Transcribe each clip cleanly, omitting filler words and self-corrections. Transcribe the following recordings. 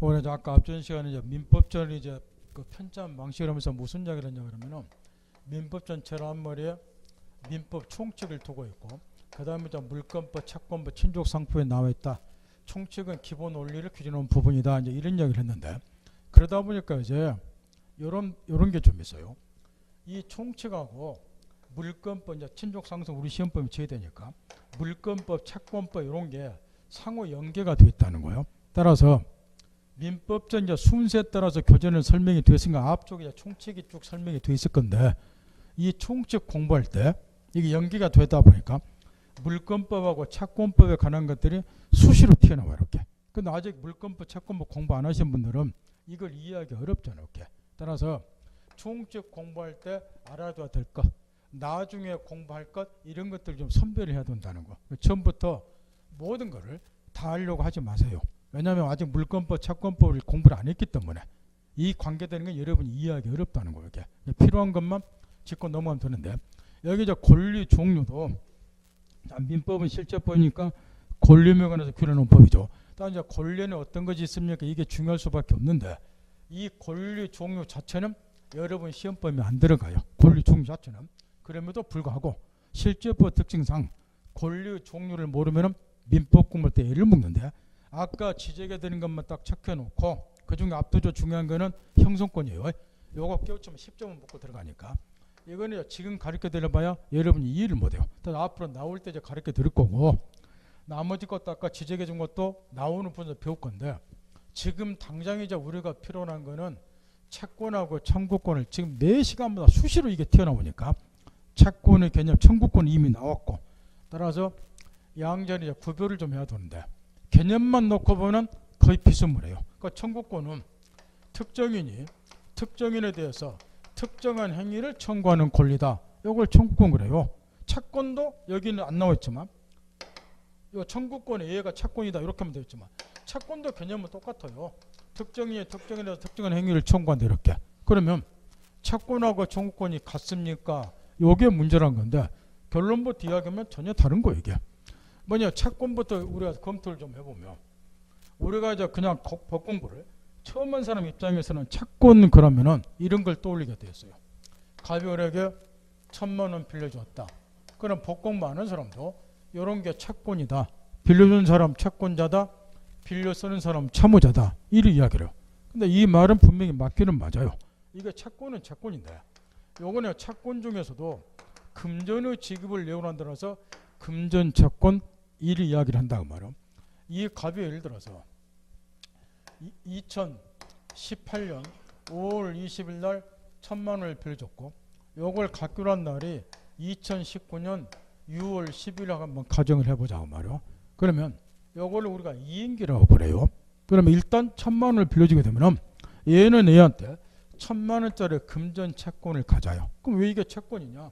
오늘 이제 아까 앞전 시간에 이제 민법전을 이제 그 편찬 방식을 하면서 무슨 이야기를 했냐 그러면은 민법 전체를 한 머리에 민법 총칙을 두고 있고 그 다음에 이제 물권법, 채권법, 친족상법에 나와 있다. 총칙은 기본 원리를 규정하는 부분이다. 이제 이런 이야기를 했는데 그러다 보니까 이제 요런 게 좀 있어요. 이 총칙하고 물권법, 이제 친족상속 우리 시험법이 제외되니까 물권법, 채권법 이런 게 상호 연계가 되어 있다는 거예요. 따라서 민법전 이제 순서에 따라서 교재는 설명이 되어 있으니까 앞쪽에 총칙이 쭉 설명이 되어 있을 건데 이 총칙 공부할 때 이게 연계가 되다 보니까 물권법하고 채권법에 관한 것들이 수시로 튀어나와요. 이렇게. 근데 아직 물권법, 채권법 공부 안 하신 분들은 이걸 이해하기 어렵잖아요. 이렇게. 따라서 총칙 공부할 때 알아둬야 될 것, 나중에 공부할 것 이런 것들을 좀 선별해야 된다는 거. 처음부터 모든 거를 다 하려고 하지 마세요. 왜냐하면 아직 물권법, 채권법을 공부를 안 했기 때문에 이 관계되는 건 여러분이 이해하기 어렵다는 거예요. 이게 필요한 것만 짚고 넘어가면 되는데 여기 이제 권리 종류도 민법은 실제법이니까 권리에 관해서 규정하는 법이죠. 다음 이제 권리는 어떤 것이 있습니까? 이게 중요할 수밖에 없는데 이 권리 종류 자체는 여러분 시험법에 안 들어가요. 권리 종류 자체는. 그럼에도 불구하고 실제법 특징상 권리 종류를 모르면 민법 공부할 때 애를 먹는데 아까 지적해 드린 것만 딱 체크해 놓고 그중에 압도적으로 중요한 거는 형성권이에요. 요거 깨우치면 10점은 먹고 들어가니까 이거는 지금 가르쳐 드려봐야 여러분이 이해를 못해요. 앞으로 나올 때 이제 가르쳐 드릴 거고 나머지 것도 아까 지적해 준 것도 나오는 분에서 배울 건데 지금 당장 이제 우리가 필요한 거는 채권하고 청구권을 지금 매 시간마다 수시로 이게 튀어나오니까 채권의 개념, 청구권이 이미 나왔고 따라서 양자리 구별을 좀 해야 되는데 개념만 놓고 보면 거의 비스무리해요. 그러니까 청구권은 특정인에 대해서 특정한 행위를 청구하는 권리다. 이걸 청구권 그래요. 채권도 여기는 안 나와있지만 이 청구권의 예가 채권이다 이렇게 하면 되겠지만 채권도 개념은 똑같아요. 특정인에 대해서 특정한 행위를 청구한다 이렇게. 그러면 채권하고 청구권이 같습니까? 이게 문제란 건데 결론부터 이야기하면 전혀 다른 거예요. 이게 뭐냐 채권부터 우리가 검토를 좀 해보면 우리가 이제 그냥 법 공부를 처음 한 사람 입장에서는 채권 그러면은 이런 걸 떠올리게 되었어요. 가별에게 1,000만 원 빌려줬다. 그럼 법 공부 안 한 사람도 이런 게 채권이다. 빌려준 사람 채권자다. 빌려 쓰는 사람 채무자다. 이를 이야기를 해요. 근데 이 말은 분명히 맞기는 맞아요. 이게 채권은 채권인데 요거는 채권 중에서도 금전의 지급을 내용한 따라서 금전 채권 이를 이야기를 한다고 말이에요. 이 갑이 예를 들어서 2018년 5월 20일 날 1,000만 원을 빌려줬고 요걸 갚기로 한 날이 2019년 6월 10일 한번 가정을 해보자고 말이에요. 그러면 요거를 우리가 이행기라고 그래요. 그러면 일단 1,000만 원을 빌려주게 되면 얘는 얘한테 1,000만 원짜리 금전 채권을 가져요. 그럼 왜 이게 채권이냐?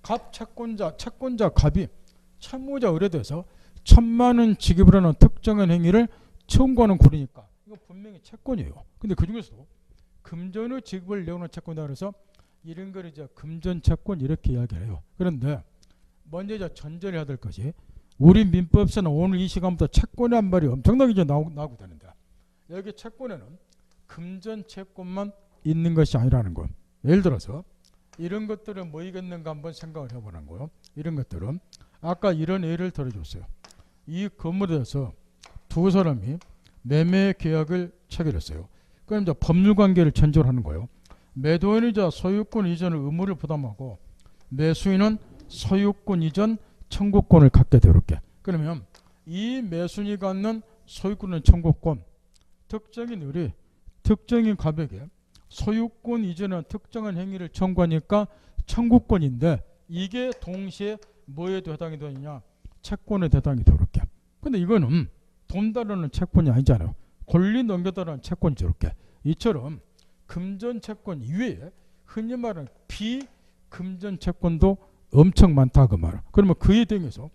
갑 채권자 갑이 채무자 의뢰돼서 1,000만 원 지급을 하는 특정한 행위를 청구하는 권리니까 이거 분명히 채권이에요. 근데 그 중에서도 금전의 지급을 내오는 채권이다 그래서 이런 걸 이제 금전 채권 이렇게 이야기를 해요. 그런데 먼저 이제 전제를 해야 될 것이 우리 민법에서는 오늘 이 시간부터 채권이란 말이 엄청나게 이제 나오고 되는데 여기 채권에는 금전 채권만 있는 것이 아니라는 거예요. 예를 들어서 이런 것들은 뭐이겠는가 한번 생각을 해보는 거예요. 이런 것들은 아까 이런 예를 들어줬어요. 이 건물에 대해서 두 사람이 매매 계약을 체결했어요. 그럼 이제 법률 관계를 전제하는 거예요. 매도인이자 소유권 이전의 의무를 부담하고 매수인은 소유권 이전 청구권을 갖게 돼요. 이렇게. 그러면 이 매수인이 갖는 소유권은 청구권, 특정인 갑에게 소유권 이전의 특정한 행위를 청구하니까 청구권인데 이게 동시에 뭐에도 해당이 되느냐? 채권에 해당이 돼요. 이렇게. 근데 이거는 돈 다루는 채권이 아니잖아요. 권리 넘겨다라는 채권이죠. 이렇게. 이처럼 금전 채권 이외에 흔히 말하는 비금전 채권도 엄청 많다 그 말이야. 그러면 그에 대해서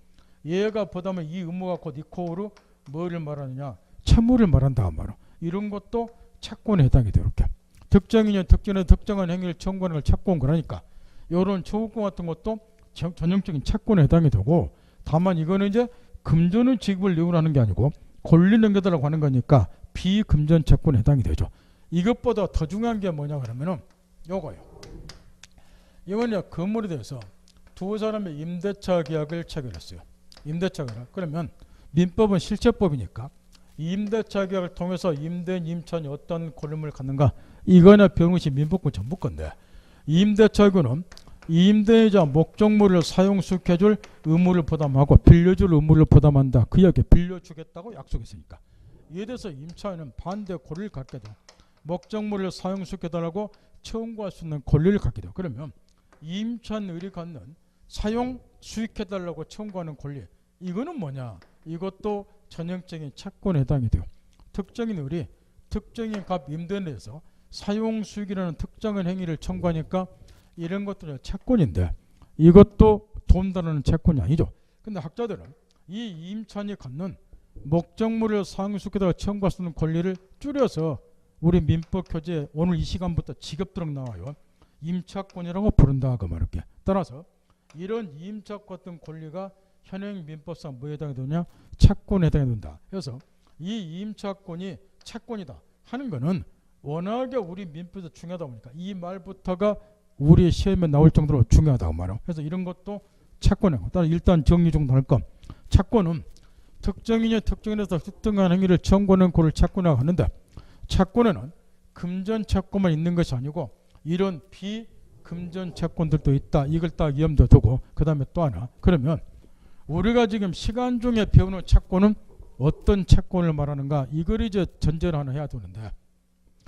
얘가 보다면 이 의무가 곧 이코로 뭐를 말하느냐? 채무를 말한다 그 말이야. 이런 것도 채권에 해당이 돼요. 이렇게. 특정인이 특정한 행위를 청구하는 걸 채권 그러니까 이런 청구권 같은 것도 전형적인 채권에 해당이 되고 다만 이거는 이제 금전의 지급을 내용하는 게 아니고 권리 넘겨달라고 하는 거니까 비금전 채권에 해당이 되죠. 이것보다 더 중요한 게 뭐냐 그러면은 요거요. 이번에 건물에 대해서 두 사람의 임대차 계약을 체결했어요. 임대차 계약. 그러면 민법은 실체법이니까 임대차 계약을 통해서 임대인, 임차인이 어떤 권리를 갖는가, 이거나 변호시 민법권 전부 건데, 임대차 계약은 임대인자 목적물을 사용 수익해줄 의무를 부담하고 빌려줄 의무를 부담한다. 그에게 빌려주겠다고 약속했으니까 이에 대해서 임차인은 반대 권리를 갖게 돼요. 목적물을 사용 수익해달라고 청구할 수 있는 권리를 갖게 돼요. 그러면 임차인이 갖는 사용 수익해달라고 청구하는 권리, 이거는 뭐냐? 이것도 전형적인 채권에 해당이 돼요. 특정인 을이 특정인 값 임대인에 대해서 사용 수익이라는 특정한 행위를 청구하니까 이런 것들은 채권인데 이것도 돈 다루는 채권이 아니죠. 근데 학자들은 이 임차인이 갖는 목적물을 사용 수익에다가 청구할 수 있는 권리를 줄여서 우리 민법 교재 오늘 이 시간부터 직업도록 나와요. 임차권이라고 부른다 그 말할게. 따라서 이런 임차권 같은 권리가 현행 민법상 뭐에 해당이 되냐? 채권에 해당이 된다. 그래서 이 임차권이 채권이다 하는 거는 워낙에 우리 민법에서 중요하다 보니까 이 말부터가 우리 시험에 나올 정도로 중요하다고 말해요. 그래서 이런 것도 채권이고, 따라 일단 정리 정도 할 거. 채권은 특정인이 특정인에서 특정한 행위를 청구하는 권리를 채권이라고 하는데, 채권에는 금전 채권만 있는 것이 아니고 이런 비금전 채권들도 있다. 이걸 딱 염두에 두고 그 다음에 또 하나. 그러면 우리가 지금 시간 중에 배우는 채권은 어떤 채권을 말하는가? 이걸 이제 전제를 하나 해야 되는데,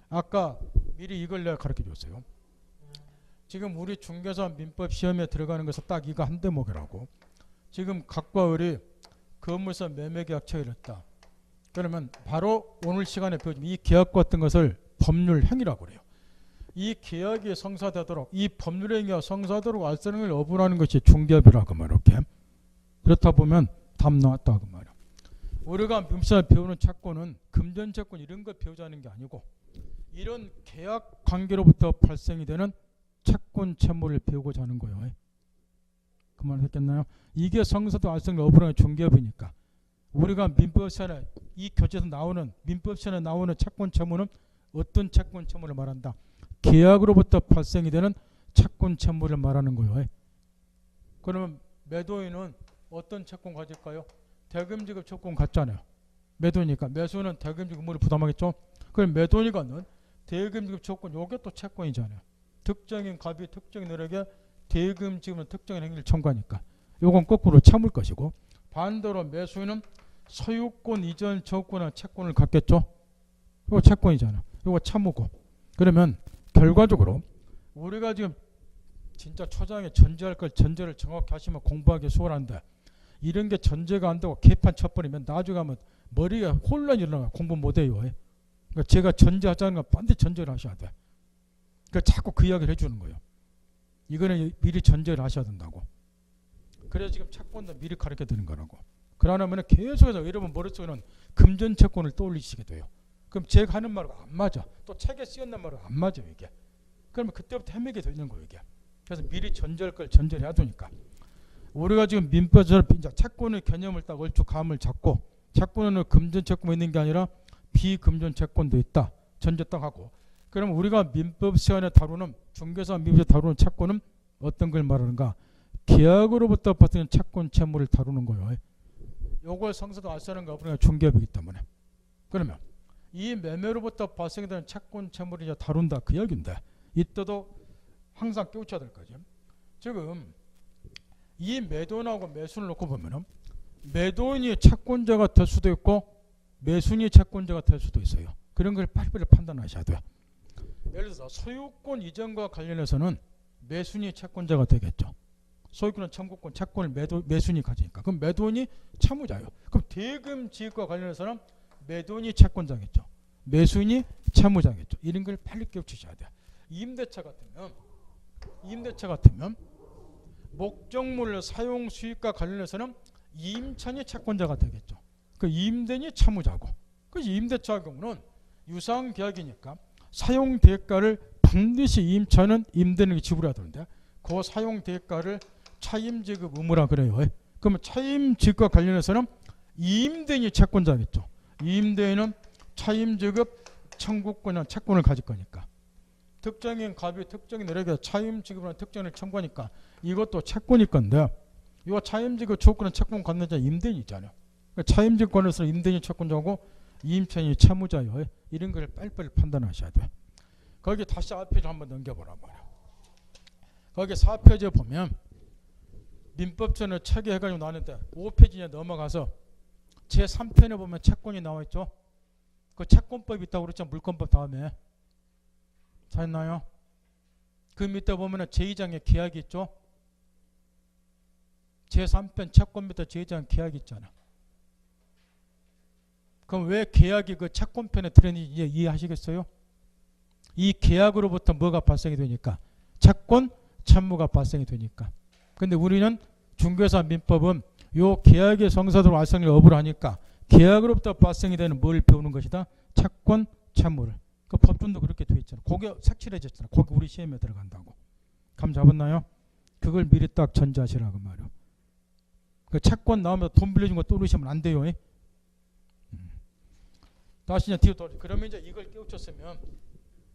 아까 미리 이걸 내가 가르쳐 줬어요. 지금 우리 중개사 민법 시험에 들어가는 것은 딱 이거 한 대목이라고. 지금 각과 을이 건물사 매매계약 체결했다. 그러면 바로 오늘 시간에 배우지만 이 계약 같은 것을 법률 행위라고 그래요. 이 계약이 성사되도록, 이 법률 행위가 성사되도록 알선을 어분하는 것이 중개업이라고 말이야. 이렇게. 그렇다 보면 답 나왔다 그 말이야. 우리가 민법에 배우는 채권은 금전 채권 이런 걸 배우자는 게 아니고 이런 계약 관계로부터 발생이 되는 채권 채무를 배우고자 하는 거예요. 그 말 했겠나요? 이게 성사도 알선을 어분하는 중개업이니까 우리가 민법 시간에 이 교재에서 나오는 민법 시간에 나오는 채권 채무는 어떤 채권 채무를 말한다? 계약으로부터 발생이 되는 채권 채무를 말하는 거예요. 그러면 매도인은 어떤 채권 가질까요? 대금지급 채권 갖잖아요. 매도니까 매수는 대금지급 의무를 부담하겠죠. 그럼 매도인이 갖는 대금지급 채권, 요게 또 채권이잖아요. 특정인 값이 특정인 을에게 대금지급은 특정인 행위를 청구하니까 요건 거꾸로 참을 것이고, 반대로 매수인은 소유권 이전 저권한 채권을 갖겠죠. 이거 채권이잖아. 이거 참으고. 그러면 결과적으로 우리가 지금 진짜 초장에 전제할 걸 전제를 정확히 하시면 공부하기 수월한데, 이런 게 전제가 안 되고 개판 쳐버리면 나중에 하면 머리가 혼란이 일어나 공부 못해요. 그러니까 제가 전제하자는 건 반드시 전제를 하셔야 돼. 그러니까 자꾸 그 이야기를 해주는 거예요. 이거는 미리 전제를 하셔야 된다고. 그래서 지금 채권도 미리 가르쳐 드리는 거라고. 그러면 계속해서 여러분 머릿속에는 금전 채권을 떠올리시게 돼요. 그럼 제가 하는 말과 안 맞아. 또 책에 쓰였는 말과 안 맞아요 이게. 그러면 그때부터 헤매게 되는 거예요 이게. 그래서 미리 전제할 걸 전제를 해야 되니까. 우리가 지금 민법에서 채권의 개념을 딱 얼추 감을 잡고, 채권에는 금전 채권이 있는 게 아니라 비금전 채권도 있다. 전제 딱 하고. 그럼 우리가 민법 시간에 다루는 중개사 민법에서 다루는 채권은 어떤 걸 말하는가? 계약으로부터 발생하는 채권 채무를 다루는 거예요. 요걸 성사도 알선하는 거 우리가 중개업이기 때문에. 그러면 이 매매로부터 발생되는 채권 채무를 이제 다룬다 그 이야기인데, 이때도 항상 깨우쳐야 될 거죠. 지금 이 매도인하고 매수를 놓고 보면은 매도인이 채권자가 될 수도 있고 매수인이 채권자가 될 수도 있어요. 그런 걸 빨리빨리 판단하셔야 돼요. 예를 들어서 소유권 이전과 관련해서는 매수인이 채권자가 되겠죠. 소유권은 청구권, 채권을 매수인이 가지니까. 그럼 매도인이 채무자예요. 그럼 대금 지급과 관련해서는 매도인이 채권자겠죠. 매수인이 채무자겠죠. 이런 걸 빨리 깨우치셔야 돼요. 임대차 같으면 목적물 사용 수익과 관련해서는 임차인이 채권자가 되겠죠. 그 임대인이 채무자고. 그 임대차 경우는 유상 계약이니까 사용 대가를 반드시 임차인은 임대인에게 지불해야 되는데, 그 사용 대가를 차임 지급 의무라 그래요. 그러면 차임 지급과 관련해서는 임대인이 채권자겠죠. 임대인은 차임지급 청구권이나 채권을 가질 거니까. 특정인 갑이 특정인 을에게 차임지급이라는 특정을 청구하니까 이것도 채권일 건데, 이거 차임지급 청구권은 채권 갖는 자 임대인이잖아요. 그러니까 차임지급권에서 임대인이 채권자고 이임차인이 채무자요. 이런 걸 빨리빨리 판단하셔야 돼요. 거기 다시 4페이지 한번 넘겨보라 말이야. 거기 4페이지에 보면 민법전을 체계해가지고 나왔는데 5페이지에 넘어가서 제3편에 보면 채권이 나와있죠. 그 채권법이 있다고 그랬죠. 물권법 다음에. 찾나요? 그 밑에 보면 제2장에 계약이 있죠. 제3편 채권 밑에 제2장 계약이 있잖아. 그럼 왜 계약이 그 채권편에 들어있는지 이제 이해하시겠어요? 이 계약으로부터 뭐가 발생이 되니까? 채권, 채무가 발생이 되니까. 근데 우리는 중개사 민법은 요 계약의 성사대로 발생을 여부를 하니까 계약으로부터 발생이 되는 뭘 배우는 것이다? 채권, 채무를. 그 법준도 그렇게 돼 있잖아. 그게 색칠해졌잖아. 거기 우리 시험에 들어간다고. 감 잡았나요? 그걸 미리 딱 전제하시라고 말이요. 그 채권 나오면 돈 빌려준 거 또 그러시면 안 돼요. 다시 이제 뒤로 돌아. 그러면 이제 이걸 깨우쳤으면,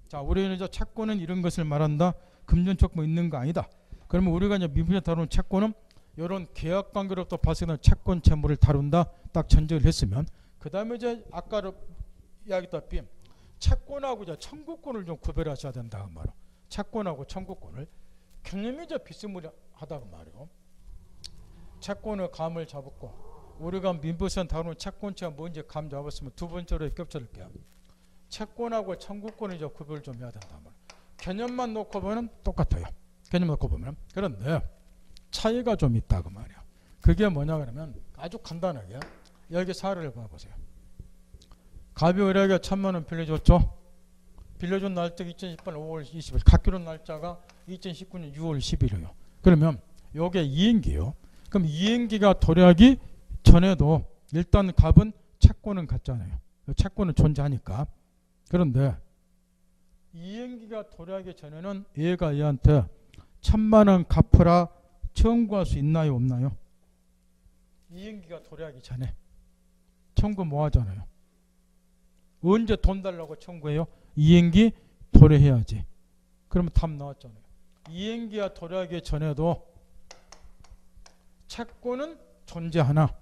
자, 우리는 이제 채권은 이런 것을 말한다. 금전적 뭐 있는 거 아니다. 그러면 우리가 이제 민법에 다루는 채권은 이런 계약 관계로부터 발생하는 채권 채무를 다룬다. 딱 전제를 했으면, 그 다음에 이제 아까 이야기했다시피 채권하고 이제 청구권을 좀 구별하셔야 된다 그 말이에요. 채권하고 청구권을 개념이 이제 비스무리하다 그 말이에요. 채권의 감을 잡았고, 우리가 민법에서 다루는 채권체가 뭔지 감 잡았으면 두 번째로 겹쳐줄게요. 채권하고 청구권을 이제 구별을 좀 해야 된다 말이에요. 개념만 놓고 보면 똑같아요. 개념 놓고 보면. 그런데 차이가 좀 있다 그 말이에요. 그게 뭐냐 그러면 아주 간단하게 여기 사례를 봐보세요. 갑이 을에게 1,000만 원 빌려줬죠. 빌려준 날짜가 2018년 5월 20일, 갚기로 날짜가 2019년 6월 10일이에요. 그러면 요게 이행기예요. 그럼 이행기가 도래하기 전에도 일단 갑은 채권은 갖잖아요. 채권은 존재하니까. 그런데 이행기가 도래하기 전에는 얘가 얘한테 1,000만 원 갚으라 청구할 수 있나요, 없나요? 이행기가 도래하기 전에 청구 뭐 하잖아요. 언제 돈 달라고 청구해요? 이행기 도래해야지. 그러면 답 나왔잖아요. 이행기가 도래하기 전에도 채권은 존재하나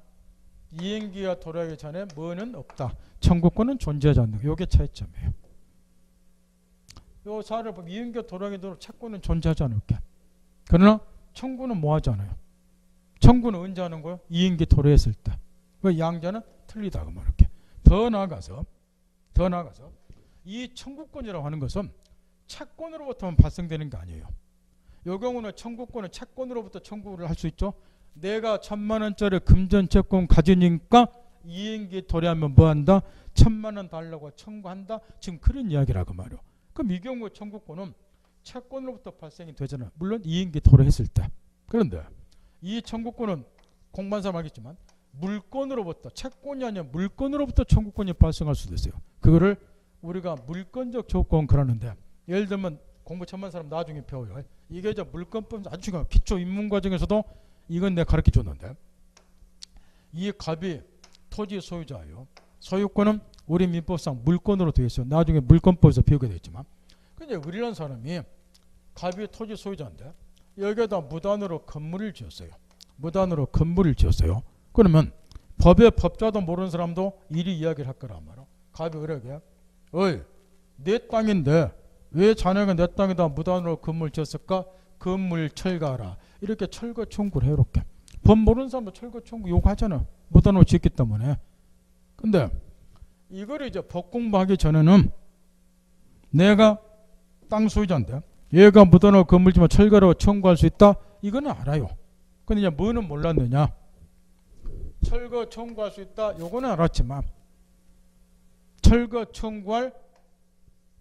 이행기가 도래하기 전에 뭐는 없다. 청구권은 존재하지 않는 거. 이게 차이점이에요. 요 사례를 보면 이행기가 도래하기 전에 채권은 존재하지 않을게. 그러나 청구는 뭐 하잖아요. 청구는 언제 하는 거예요? 이행기 도래했을 때. 그 양자는 틀리다 그 말이렇게. 더 나아가서 이 청구권이라고 하는 것은 채권으로부터만 발생되는 게 아니에요. 이 경우는 청구권은 채권으로부터 청구를 할 수 있죠. 내가 1,000만 원짜리 금전채권 가지니까 이행기 도래하면 뭐한다? 1,000만 원 달라고 청구한다. 지금 그런 이야기라고 말이에요. 그럼 이 경우 청구권은 채권으로부터 발생이 되잖아요. 물론 이행기 도래했을 때. 그런데 이 청구권은 공부한 알겠지만 물건으로부터, 채권이 아니라 물건으로부터 청구권이 발생할 수도 있어요. 그거를 우리가 물건적 조건 그러는데, 예를 들면 공부 천만 사람 나중에 배워요. 이게 이제 물건법 아주 중요한 기초 입문 과정에서도 이건 내가 가르쳐 줬는데, 이 갑이 토지 소유자예요. 소유권은 우리 민법상 물건으로 되어 있어요. 나중에 물건법에서 배우게 되겠지만, 근데 우리라는 사람이 갑이 토지 소유자인데 여기에다 무단으로 건물을 지었어요. 그러면 법의 법자도 모르는 사람도 이리 이야기를 할 거란 말이야. 갑이 그러게, 어이, 내 땅인데 왜 자네가 내 땅에다 무단으로 건물 지었을까? 건물 철거하라. 이렇게 철거 청구를 해. 이렇게 법 모르는 사람도 철거 청구 요구하잖아. 무단으로 지었기 때문에. 근데 이걸 이제 법 공부하기 전에는 내가 땅 소유자인데 얘가 무단으로 건물 지면 철거라고 청구할 수 있다. 이거는 알아요. 근데 이제 뭐는 몰랐느냐? 철거 청구할 수 있다. 요거는 알았지만 철거 청구할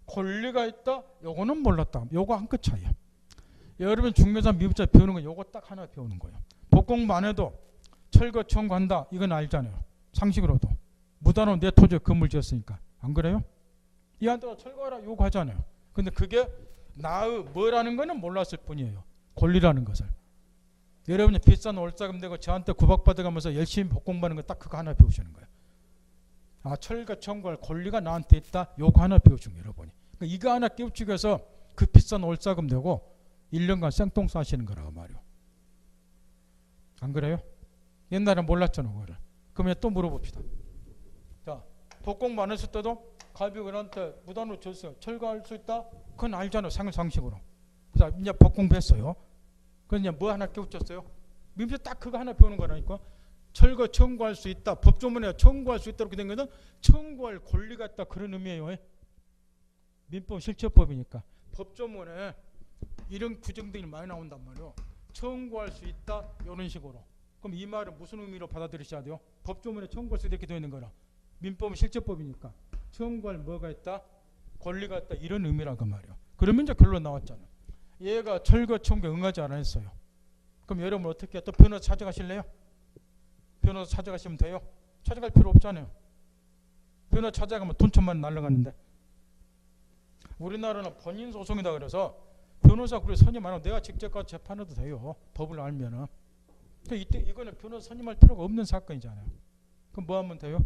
권리가 있다. 요거는 몰랐다. 요거 한 끗 차이야. 여러분 중개사 미법자 배우는 건 요거 딱 하나 배우는 거예요. 법 공부 안 해도 철거 청구한다. 이건 알잖아요. 상식으로도. 무단으로 내 토지에 건물 지었으니까. 안 그래요? 이한테가 철거하라 요구하잖아요. 근데 그게 나의 뭐라는 거는 몰랐을 뿐이에요. 권리라는 것을. 여러분이 비싼 월세금 내고 저한테 구박받아가면서 열심히 법 공부하는 거 딱 그거 하나 배우시는 거예요. 아, 철거 청구할 권리가 나한테 있다. 요거 하나 배워준 거예요, 여러분이. 그러니까 이거 하나 깨우치기 위해서 그 비싼 올자금 내고 1년간 생똥 싸시는 거라고 말이요. 안 그래요? 옛날에 몰랐잖아, 그거를. 그러면 또 물어봅시다. 자, 독공부 안 했을 때도 갑이 그한테 무단으로 줬어요. 철거할 수 있다? 그건 알잖아요, 상식으로. 자, 이제 법공부 했어요. 그래서 이제 뭐 하나 깨우쳤어요? 민법 딱 그거 하나 배우는 거라니까. 철거 청구할 수 있다. 법조문에 청구할 수 있다 이렇게 된 거는 청구할 권리가 있다 그런 의미예요. 민법 실체법이니까. 법조문에 이런 규정들이 많이 나온단 말이에요. 청구할 수 있다 이런 식으로. 그럼 이 말은 무슨 의미로 받아들이셔야 돼요? 법조문에 청구할 수 있다 이렇게 되어 있는 거라. 민법은 실체법이니까 청구할 뭐가 있다? 권리가 있다 이런 의미라고 말이에요. 그러면 이제 결론 나왔잖아. 얘가 철거 청구에 응하지 않았어요. 그럼 여러분 어떻게 또 변호사 찾아가실래요? 변호사 찾아가시면 돼요? 찾아갈 필요 없잖아요. 변호사 찾아가면 돈 천만 날라가는데. 우리나라는 본인 소송이다 그래서 변호사 그래 선임 안 하고 내가 직접 가서 재판해도 돼요. 법을 알면은. 이때 이거는 변호사 선임할 필요가 없는 사건이잖아요. 그럼 뭐 하면 돼요?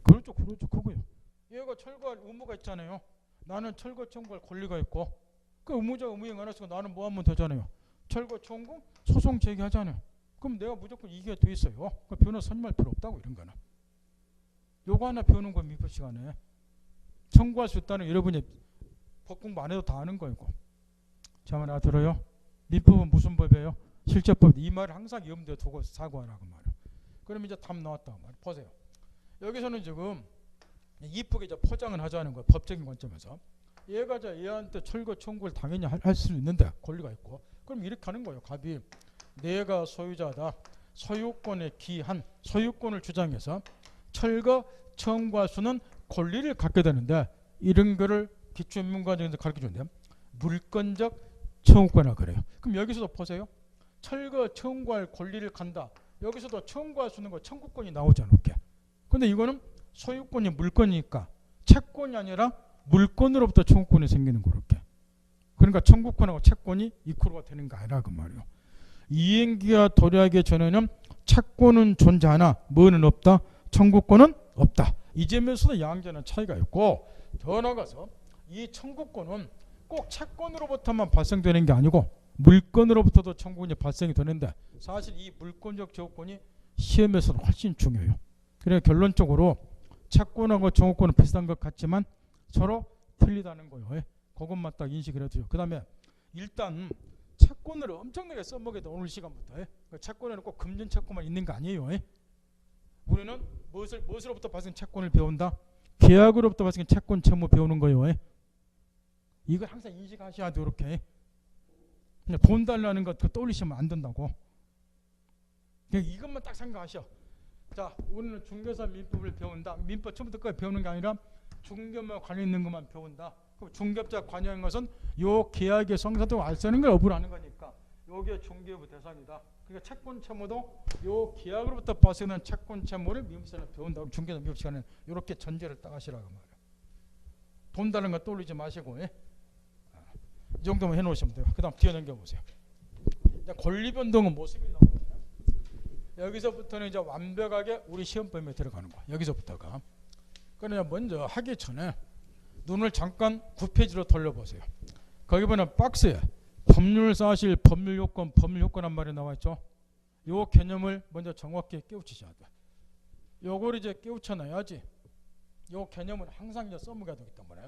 그렇죠, 그거요. 얘가 철거할 의무가 있잖아요. 나는 철거 청구할 권리가 있고, 그 의무자 의무행 안 했으니까 나는 뭐 하면 되잖아요. 철거 청구 소송 제기하잖아요. 그럼 내가 무조건 이게 돼 있어요. 그 변호사 선임할 필요 없다고 이런 거는. 요거 하나 배우는 거 민법 시간에. 청구할 수 있다는 여러분이 법 공부 안 해도 다 아는 거이고. 자, 말 알아들어요? 민법은 무슨 법이에요? 실제법. 이 말을 항상 염두에 두고 사고하라고 말이에요. 그럼 이제 답 나왔다고 말이에요. 보세요. 여기서는 지금 이쁘게 이제 포장을 하자는 거예요. 법적인 관점에서. 얘가 이제 얘한테 철거 청구를 당연히 할 수 있는데 권리가 있고. 그럼 이렇게 하는 거예요. 갑이 내가 소유자다. 소유권에 기한 소유권을 주장해서 철거 청구할 수는 권리를 갖게 되는데 이런 거를 기초인문과정에서 가르쳐준대요. 물권적 청구권이라고 그래요. 그럼 여기서도 보세요. 철거 청구할 권리를 간다. 여기서도 청구할 수 있는 거 청구권이 나오잖아. 이렇게. 근데 이거는 소유권이 물권이니까 채권이 아니라 물권으로부터 청구권이 생기는 거 이렇게. 그러니까 청구권하고 채권이 이퀄가 되는 거 아니라 그 말이에요. 이행기와 도래하기 전에는 채권은 존재하나 뭐는 없다? 청구권은 없다. 이 점에서도 양자는 차이가 있고 더 나아가서 이 청구권은 꼭 채권으로부터만 발생되는 게 아니고 물권으로부터도 청구권이 발생이 되는데 사실 이 물권적 청구권이 시험에서는 훨씬 중요해요. 그래서 결론적으로 채권하고 청구권은 비슷한 것 같지만 서로 틀리다는 거예요. 그것만 딱 인식을 해두죠. 그 다음에 일단 채권을 엄청나게 써먹게 돼. 오늘 시간부터. 채권에는 꼭 금전 채권만 있는 거 아니에요. 우리는 무엇으로부터 발생 채권을 배운다? 계약으로부터 발생 채권 채무 배우는 거예요. 이걸 항상 인식하셔야 돼요. 이렇게. 그냥 돈 달라는 것 떠올리시면 안 된다고. 그냥 이것만 딱 생각하셔. 자, 우리는 중개사 민법을 배운다. 민법 처음부터 끝까지 배우는 게 아니라 중개업과 관련 있는 것만 배운다. 그럼 중개업자 관여한 것은 요 계약의 성사도 알 쓰는 걸 업을 하는 거니까 요게 중개업의 대상이다. 그러니까 채권 채무도 요 계약으로부터 발생하는 채권 채무를 민법에서는 배운다고 중개사 민법 시간에 이렇게 전제를 딱 하시라고 말이에요. 돈 다른 거 떠올리지 마시고 이 정도만 해놓으시면 돼요. 그 다음 뒤에 넘겨보세요. 권리 변동은 모습이 나오거든요. 여기서부터는 이제 완벽하게 우리 시험범위에 들어가는 거야. 여기서부터가. 그러나 먼저 하기 전에 눈을 잠깐 9페이지로 돌려보세요. 거기 보면 박스에 법률사실, 법률요건, 법률요건한 말이 나와있죠. 요 개념을 먼저 정확히 깨우치셔야 돼. 요걸 이제 깨우쳐놔야지 요 개념을 항상 이제 써먹어야 되기 때문에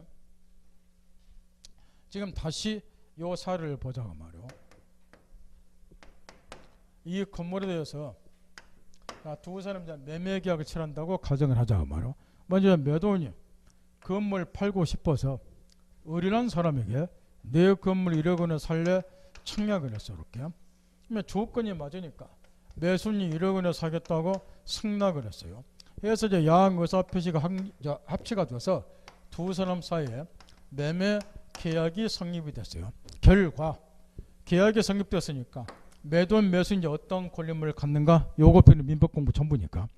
지금 다시 요 사례를 보자고 말이요. 이 건물에 대해서 두 사람이 매매 계약을 칠한다고 가정을 하자고 말이요. 먼저 매도인이 건물 팔고 싶어서 의뢰한 사람에게 내 건물 1억 원에 살래 청약을 했어. 이렇게. 그러면 조건이 맞으니까 매수인이 1억 원에 사겠다고 승낙을 했어요. 그래서 이제 야한 의사표시가 합치가 돼서 두 사람 사이에 매매 계약이 성립이 됐어요. 결과 계약이 성립됐으니까 매도인 매수인이 어떤 권리물을 갖는가? 요거 배우는 민법 공부 전부니까.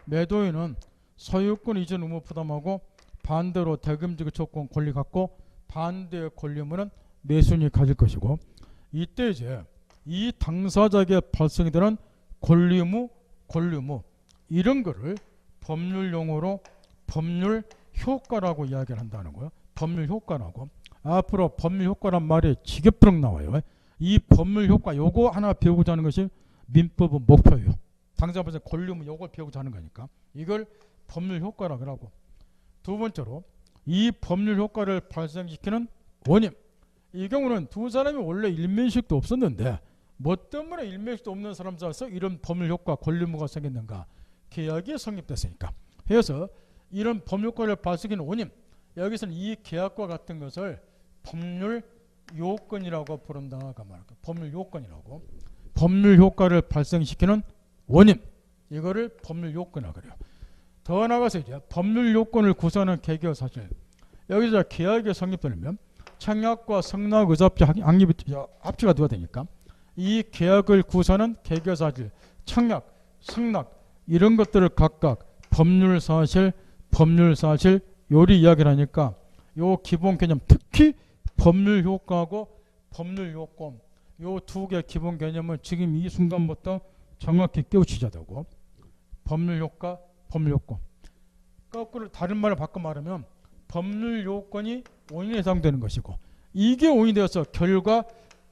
매도인은 소유권 이전 의무 부담하고 반대로 대금지급 조건 권리 갖고 반대의 권리물은 매수인이 가질 것이고 이때 이제 이 당사자에게 발생이 되는 권리 의무 이런 거를 법률 용어로 법률 효과라고 이야기를 한다는 거예요. 법률 효과라고. 앞으로 법률 효과란 말이 지겹도록 나와요. 이 법률 효과 요거 하나 배우고자 하는 것이 민법의 목표예요. 당사자의 권리면 요걸 배우고자 하는 거니까 이걸 법률 효과라고 하고, 두 번째로 이 법률 효과를 발생시키는 원인. 이 경우는 두 사람이 원래 일면식도 없었는데 뭐 때문에 일면식도 없는 사람 사이에서 이런 법률 효과 권리무가 생겼는가? 계약이 성립됐으니까. 그래서 이런 법률 효과를 발생시키는 원인, 여기서는 이 계약과 같은 것을 법률 요건이라고 부른다. 법률 요건이라고. 법률 효과를 발생시키는 원인, 이거를 법률 요건이라고 그래요. 더 나아가서 이제 법률 요건을 구성하는 계기와 사실, 여기서 계약이 성립되려면 청약과 성납 의사합치 합치가 되어야 되니까 이 계약을 구성하는 계기와 사실, 청약, 성납 이런 것들을 각각 법률 사실 요리 이야기를 하니까 요 기본 개념, 특히 법률 효과하고 법률 요건 요 두 개 기본 개념을 지금 이 순간부터 정확히 깨우치셔야 되고, 법률 효과, 법률 요건. 거꾸로 다른 말을 바꿔 말하면 법률 요건이 원인에 해당되는 것이고, 이게 원인이 되어서 결과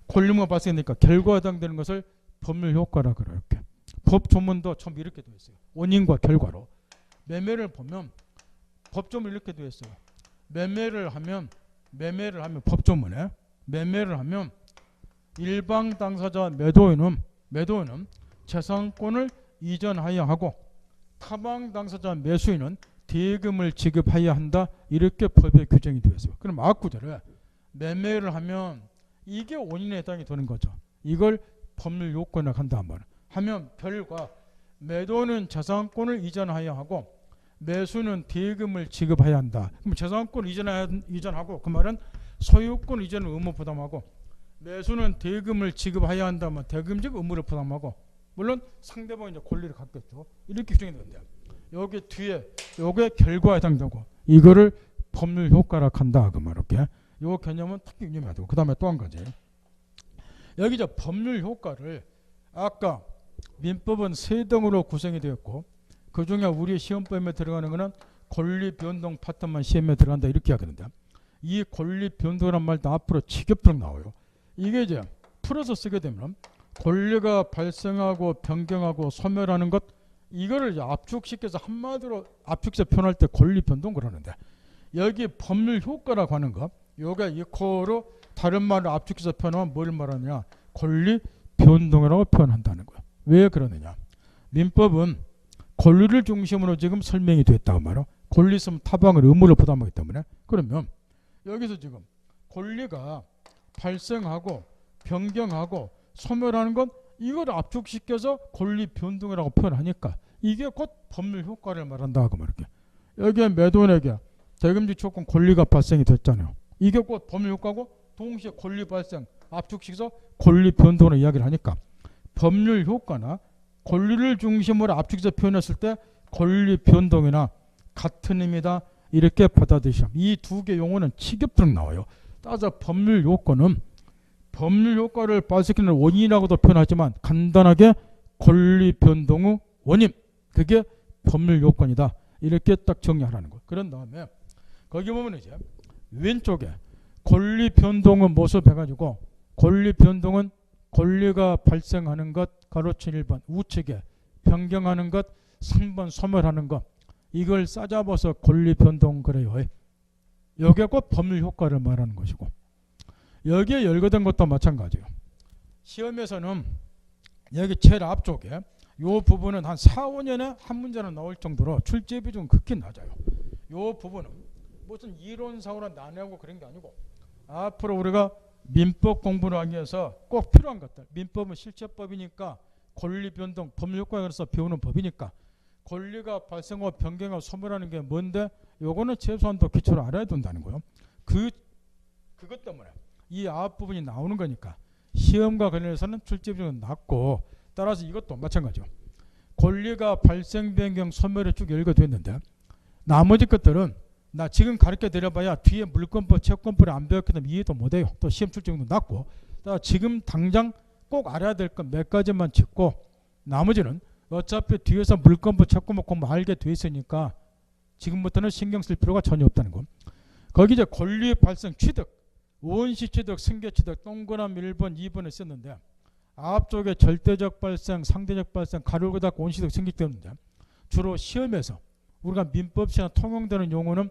권리무가 발생되니까 결과에 해당되는 것을 법률 효과라 그래요. 이렇게 법 조문도 처음 이렇게 되어 있어요. 원인과 결과로. 매매를 보면 법조문 이렇게 되어 있어요. 매매를 하면 법조문에 매매를 하면 일방 당사자 매도인은 재산권을 이전하여야 하고 타방 당사자 매수인은 대금을 지급해야 한다. 이렇게 법에 규정이 되어 있어요. 그럼 앞구절에 매매를 하면 이게 원인에 해당이 되는 거죠. 이걸 법률 요건이라고 한다 한 번. 하면 결과 매도는 재산권을 이전하여야 하고 매수는 대금을 지급해야 한다. 그럼 재산권 이전하고 그 말은 소유권 이전을 의무 부담하고 매수는 대금을 지급해야 한다면 대금적 의무를 부담하고, 물론 상대방이 이제 권리를 갖겠죠. 이렇게 규정이 되는데 여기 뒤에 요게 결과에 해당되고 이거를 법률 효과라고 한다. 그 말 이렇게. 요 개념은 특히 유념해야 되고, 그 다음에 또 한 가지. 여기 저 법률 효과를 아까 민법은 세 등으로 구성이 되었고 그 중에 우리 시험법에 들어가는 것은 권리 변동 파트만 시험에 들어간다 이렇게 하거든요. 이 권리 변동이란 말도 앞으로 지겹도록 나와요. 이게 이제 풀어서 쓰게 되면 권리가 발생하고 변경하고 소멸하는 것, 이거를 이제 압축시켜서 한마디로 압축해서 표현할 때 권리 변동 그러는데, 여기 법률 효과라고 하는 것, 요게 이코로 다른 말을 압축해서 표현하면 뭘 말하느냐? 권리 변동이라고 표현한다는 거예요. 왜 그러느냐? 민법은 권리를 중심으로 지금 설명이 됐다고 말이에요. 권리 있으면 타방을 의무를 부담하기 때문에. 그러면 여기서 지금 권리가 발생하고 변경하고 소멸하는 건 이걸 압축시켜서 권리 변동이라고 표현하니까 이게 곧 법률 효과를 말한다 그 말이에요. 여기에 매도인에게 대금지 조건 권리가 발생이 됐잖아요. 이게 곧 법률 효과고 동시에 권리 발생 압축시켜서 권리 변동을 이야기를 하니까 법률 효과나 권리를 중심으로 압축해서 표현했을 때 권리 변동이나 같은 의미다 이렇게 받아들이시면, 이 두 개 용어는 치겹도록 나와요. 따라서 법률 요건은 법률 효과를 발생시키는 원인이라고도 표현하지만 간단하게 권리 변동의 원인, 그게 법률 요건이다 이렇게 딱 정리하라는 거예요. 그런 다음에 거기 보면 이제 왼쪽에 권리 변동의 모습 해가지고 권리 변동은 권리가 발생하는 것 가로친 1번 우측에 변경하는 것 3번 소멸하는 것, 이걸 싸잡아서 권리 변동 그래요. 여기에 곧 법률 효과를 말하는 것이고, 여기에 열거된 것도 마찬가지예요. 시험에서는 여기 제일 앞쪽에 이 부분은 한 4, 5년에 한 문제는 나올 정도로 출제 비중은 극히 낮아요. 이 부분은 무슨 이론상으로 나뉘고 그런 게 아니고 앞으로 우리가 민법 공부를 하기 위해서 꼭 필요한 것들, 민법은 실체법이니까 권리 변동, 법률 효과에 관해서 배우는 법이니까 권리가 발생하고 변경하고 소멸하는 게 뭔데 요거는 최소한도 기초로 알아야 된다는 거예요. 그것 때문에 이 앞부분이 나오는 거니까 시험과 관련해서는 출제 비중은 낮고, 따라서 이것도 마찬가지죠. 권리가 발생, 변경, 소멸에 쭉 열거됐는데 나머지 것들은 나 지금 가르쳐 드려봐야 뒤에 물권법, 채권법을 안 배웠기 때문에 이해도 못해요. 또 시험 출제도 낮고, 지금 당장 꼭 알아야 될 것 몇 가지만 짚고 나머지는 어차피 뒤에서 물건부 채권부 공부 알게 돼 있으니까 지금부터는 신경 쓸 필요가 전혀 없다는 거. 거기 이제 권리 발생 취득, 원시 취득, 승계 취득 동그라미 1번, 2번을 썼는데 앞쪽에 절대적 발생, 상대적 발생, 가로고 닫고 원시 취득, 승계 취득인데 주로 시험에서 우리가 민법시나 통용되는 용어는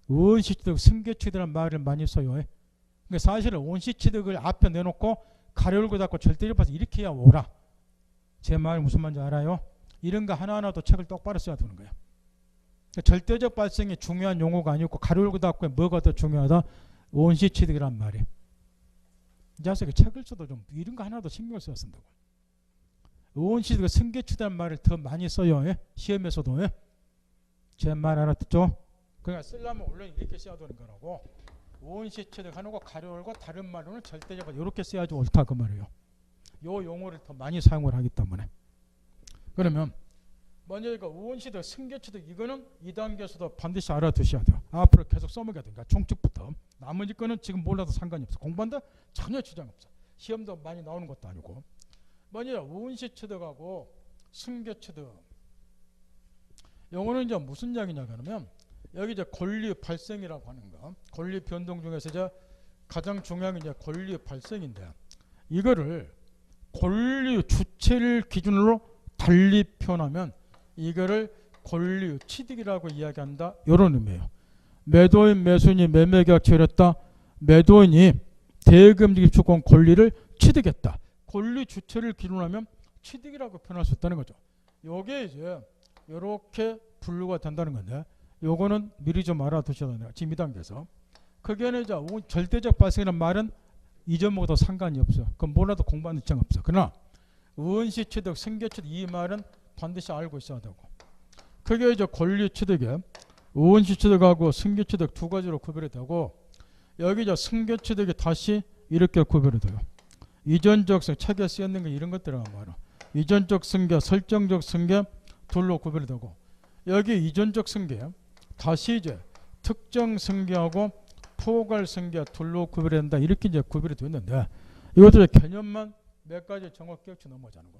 원시 취득, 승계 취득이라는 말을 많이 써요. 그러니까 사실은 원시 취득을 앞에 내놓고 가로고 닫고 절대적 발생 이렇게 해야 오라. 제 말 무슨 말인지 알아요? 이런 거 하나하나도 책을 똑바로 써야 되는 거예요. 그러니까 절대적 발생이 중요한 용어가 아니고 가로고 닫고 뭐가 더 중요하다? 원시 취득이란 말이에요. 이 자식이 책을 써도 좀 이런 거 하나도 신경을 써야 쓴다고. 원시 취득, 승계 취득이란 말을 더 많이 써요. 예? 시험에서도. 예? 제 말 알아듣죠? 그러니까 쓰려면 원래 이렇게 써야 되는 거라고. 원시 취득하는 거 가려울고 다른 말로는 절대적 이렇게 써야지 옳다 그 말이에요. 요 용어를 더 많이 사용을 하기 때문에. 그러면 먼저 이거 원시 취득, 승계 취득 이거는 2단계에서도 반드시 알아두셔야 돼요. 앞으로 계속 써먹어야 되니까 총칙부터. 나머지 거는 지금 몰라도 상관이 없어. 공부한다? 전혀 지장 없어. 시험도 많이 나오는 것도 아니고. 먼저 원시 취득하고 승계 취득. 요거는 이제 무슨 이야기냐 그러면 여기 이제 권리 발생이라고 하는 거. 권리 변동 중에서 이제 가장 중요한 게 이제 권리 발생인데 이거를 권리 주체를 기준으로 달리 표현하면 이거를 권리 취득이라고 이야기한다. 이런 의미예요. 매도인, 매수인이 매매계약 체결했다. 매도인이 대금지급주권 권리를 취득했다. 권리 주체를 기준으로 하면 취득이라고 표현할 수 있다는 거죠. 요게 이제 이렇게 분류가 된다는 건데 요거는 미리 좀 알아두셔야 돼요. 지금 2단계에서. 그게는 이제 절대적 발생이라는 말은 이전하고도 상관이 없어. 그건 몰라도 공부하는 입장 없어. 그러나 원시 취득, 승계 취득 이 말은 반드시 알고 있어야 되고. 그게 이제 권리 취득에 원시 취득하고 승계 취득 두 가지로 구별이 되고 여기 이제 승계 취득이 다시 이렇게 구별이 돼요. 이전적 승계, 책에 쓰여있는 게 이런 것들이란 말이야. 이전적 승계, 설정적 승계 둘로 구별이 되고 여기 이전적 승계 다시 이제 특정 승계하고 포괄 승계 둘로 구별이 된다. 이렇게 이제 구별이 되는데 이것들의 개념만 몇 가지 정확히 깨우쳐 넘어가자는 거.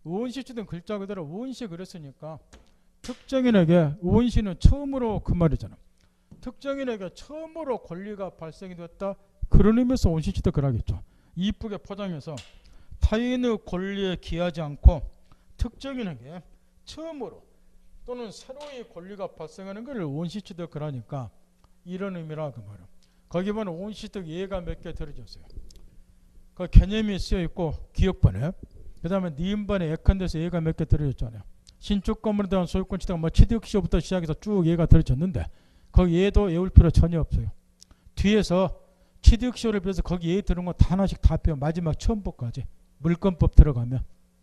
원시 취득 글자 그대로 원시 그랬으니까 특정인에게 원시는 처음으로 그 말이잖아. 특정인에게 처음으로 권리가 발생이 됐다. 그런 의미에서 원시 취득을 하겠죠. 이쁘게 포장해서 타인의 권리에 기하지 않고 특정인에게 처음으로 또는 새로이 권리가 발생하는 것을 원시 취득을 하니까 이런 의미라 그 말이야. 거기 보면 원시 취득 예가 몇 개 들어졌어요. 그 개념이 쓰여 있고 기억번에 그 다음에 니은번에 예컨대에서 예가 몇 개 들어졌잖아요. 신축 건물에 대한 소유권 취득 뭐 취득시효부터 시작해서 쭉 예가 들어졌는데 거기 예도 외울 필요 전혀 없어요. 뒤에서 취득시효를 비해서 거기 예 들은 거 다 하나씩 다 빼요. 마지막 처음부까지 물건법 들어가면.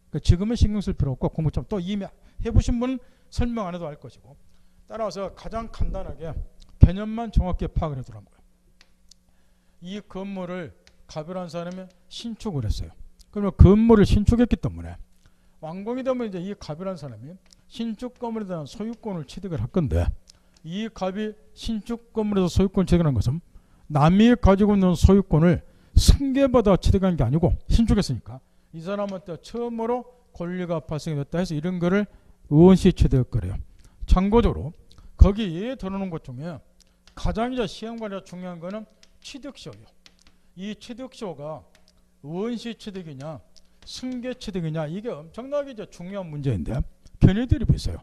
그러니까 지금은 신경 쓸 필요 없고 공부 좀 또 이미 해보신 분은 설명 안 해도 알 것이고. 따라서 가장 간단하게 개념만 정확히 파악을 해두란 거예요. 이 건물을 가별한 사람이 신축을 했어요. 그러면 건물을 신축했기 때문에 완공이 되면 이제 이 가별한 사람이 신축 건물에 대한 소유권을 취득을 할 건데 이 갑이 신축 건물에서 소유권 취득한 것은 남이 가지고 있는 소유권을 승계받아 취득한 게 아니고 신축했으니까 이 사람한테 처음으로 권리가 발생이 됐다 해서 이런 거를 원시 취득거래요. 참고적으로 거기 예에 들어오는 것 중에 가장 이제 시험관리가 중요한 거는 취득시효예요. 이 취득시효가 원시 취득이냐 승계 취득이냐 이게 엄청나게 이제 중요한 문제인데 걔네들이 비슷해요.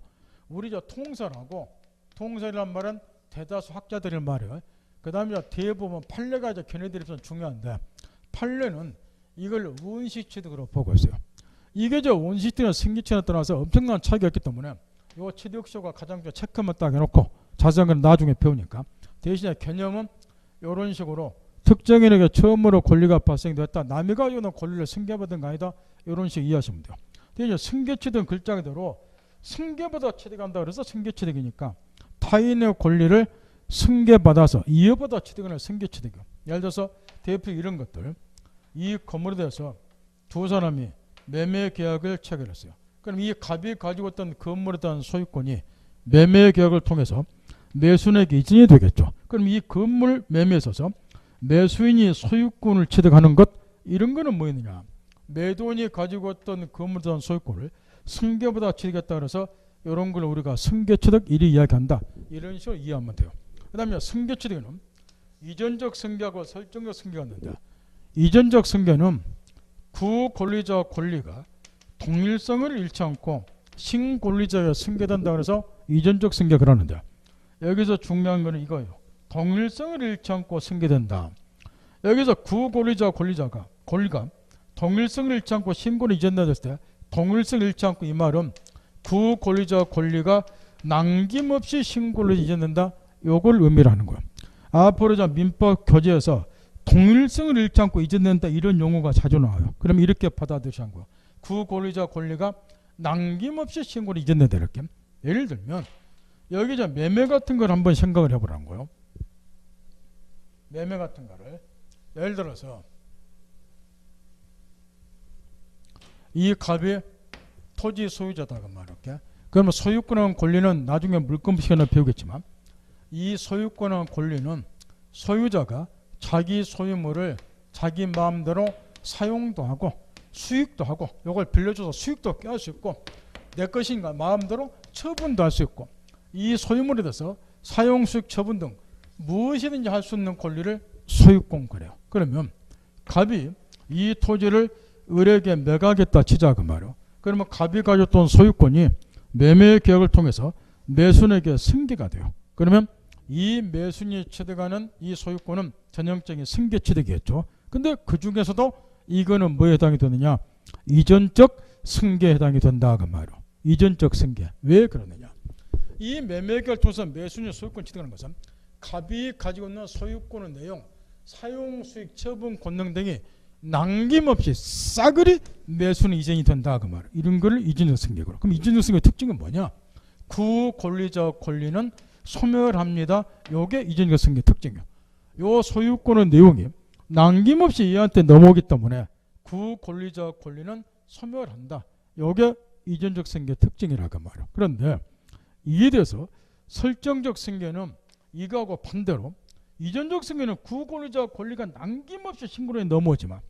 우리 저 통설하고 통설이란 말은 대다수 학자들의 말이에요. 그 다음에 대부분 판례가 이제 걔네들이 좀 중요한데 판례는 이걸 원시 취득으로 보고 있어요. 이게 저 원시 취득이나 승계 취득에 따라서 엄청난 차이가 있기 때문에 요 취득시효가 가장 체크만 딱 해놓고 자세한 건 나중에 배우니까 대신에 개념은 이런 식으로 특정인에게 처음으로 권리가 발생됐다. 남이 가지고 있는 권리를 승계받은 거 아니다. 이런 식으로 이해하시면 돼요. 대신에 승계 취득은 글자 그대로 승계보다 취득한다 그래서 승계 취득이니까 타인의 권리를 승계받아서 이어받아 취득하는 승계 취득이에요. 예를 들어서 대표 이런 것들. 이 건물에 대해서 두 사람이 매매 계약을 체결했어요. 그럼 이 갑이 가지고 있던 건물에 대한 소유권이 매매 계약을 통해서 매수인에게 이전이 되겠죠. 그럼 이 건물 매매에 있어서 매수인이 소유권을 취득하는 것 이런 거는 뭐였느냐. 매도인이 가지고 있던 건물에 대한 소유권을 승계보다 취득했다 그래서 이런 걸 우리가 승계취득 이리 이야기한다. 이런 식으로 이해하면 돼요. 그 다음에 승계취득에는 이전적 승계하고 설정적 승계가 있는데 이전적 승계는 구권리자와 권리가 동일성을 잃지 않고 신권리자에 승계된다 그래서 이전적 승계 그러는데 여기서 중요한 거는 이거예요. 동일성을 잃지 않고 승계된다. 여기서 구권리자와 권리가 동일성을 잃지 않고 신권이 이전됐을 때 동일성을 잃지 않고 이 말은 구권리자와 권리가 남김없이 신권을 이전된다. 요걸 의미를 하는 거예요. 앞으로 민법 교재에서 동일성을 잃지 않고 이전된다 이런 용어가 자주 나와요. 그럼 이렇게 받아들이시는 거예요. 구권리자 권리가 남김없이 신고를 이전된다 이렇게. 예를 들면 여기 매매 같은 걸 한번 생각을 해보라는 거예요. 매매 같은 거를 예를 들어서 이 갑이 토지 소유자다 그 말이야. 그러면 소유권은 권리는 나중에 물권 시간에 배우겠지만 이 소유권은 권리는 소유자가 자기 소유물을 자기 마음대로 사용도 하고 수익도 하고 이걸 빌려줘서 수익도 깰 수 있고 내 것인가 마음대로 처분도 할 수 있고 이 소유물에 대해서 사용 수익 처분 등 무엇이든지 할 수 있는 권리를 소유권 그래요. 그러면 갑이 이 토지를 을에게 매각했다 치자 그 말이요. 그러면 갑이 가졌던 소유권이 매매 계약을 통해서 매순에게 승계가 돼요. 그러면 이 매순이 취득하는 이 소유권은 전형적인 승계 취득이겠죠. 근데 그 중에서도 이거는 뭐에 해당이 되느냐? 이전적 승계에 해당이 된다 그 말이요. 이전적 승계. 왜 그러느냐? 이 매매 계약을 통해서 매순이 소유권 취득하는 것은 갑이 가지고 있는 소유권의 내용, 사용 수익 처분 권능 등이 남김없이 싸그리 매수는 이전이 된다 그 말. 이런 거를 이전적 승계고. 그럼 이전적 승계의 특징은 뭐냐? 구권리자 권리는 소멸합니다. 요게 이전적 승계 특징이에요. 요 소유권의 내용이 남김없이 얘한테 넘어오기 때문에 구권리자 권리는 소멸한다. 요게 이전적 승계 특징이라고 말이에요. 그런데 이에 대해서 설정적 승계는 이거하고 반대로 이전적 승계는 구권리자 권리가 남김없이 신고로에 넘어오지만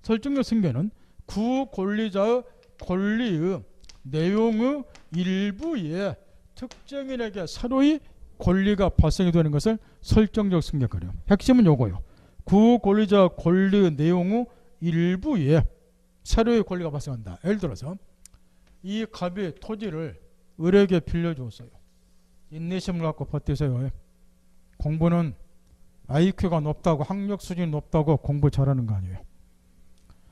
설정적 승계는 구권리자의 권리의 내용의 일부에 특정인에게 서로의 권리가 발생이 되는 것을 설정적 승계거래요. 핵심은 요거예요. 구권리자 권리의 내용의 일부에 서로의 권리가 발생한다. 예를 들어서 이 갑이 토지를 을에게 빌려주었어요. 인내심을 갖고 버티세요. 공부는 IQ가 높다고 학력 수준이 높다고 공부 잘하는 거 아니에요.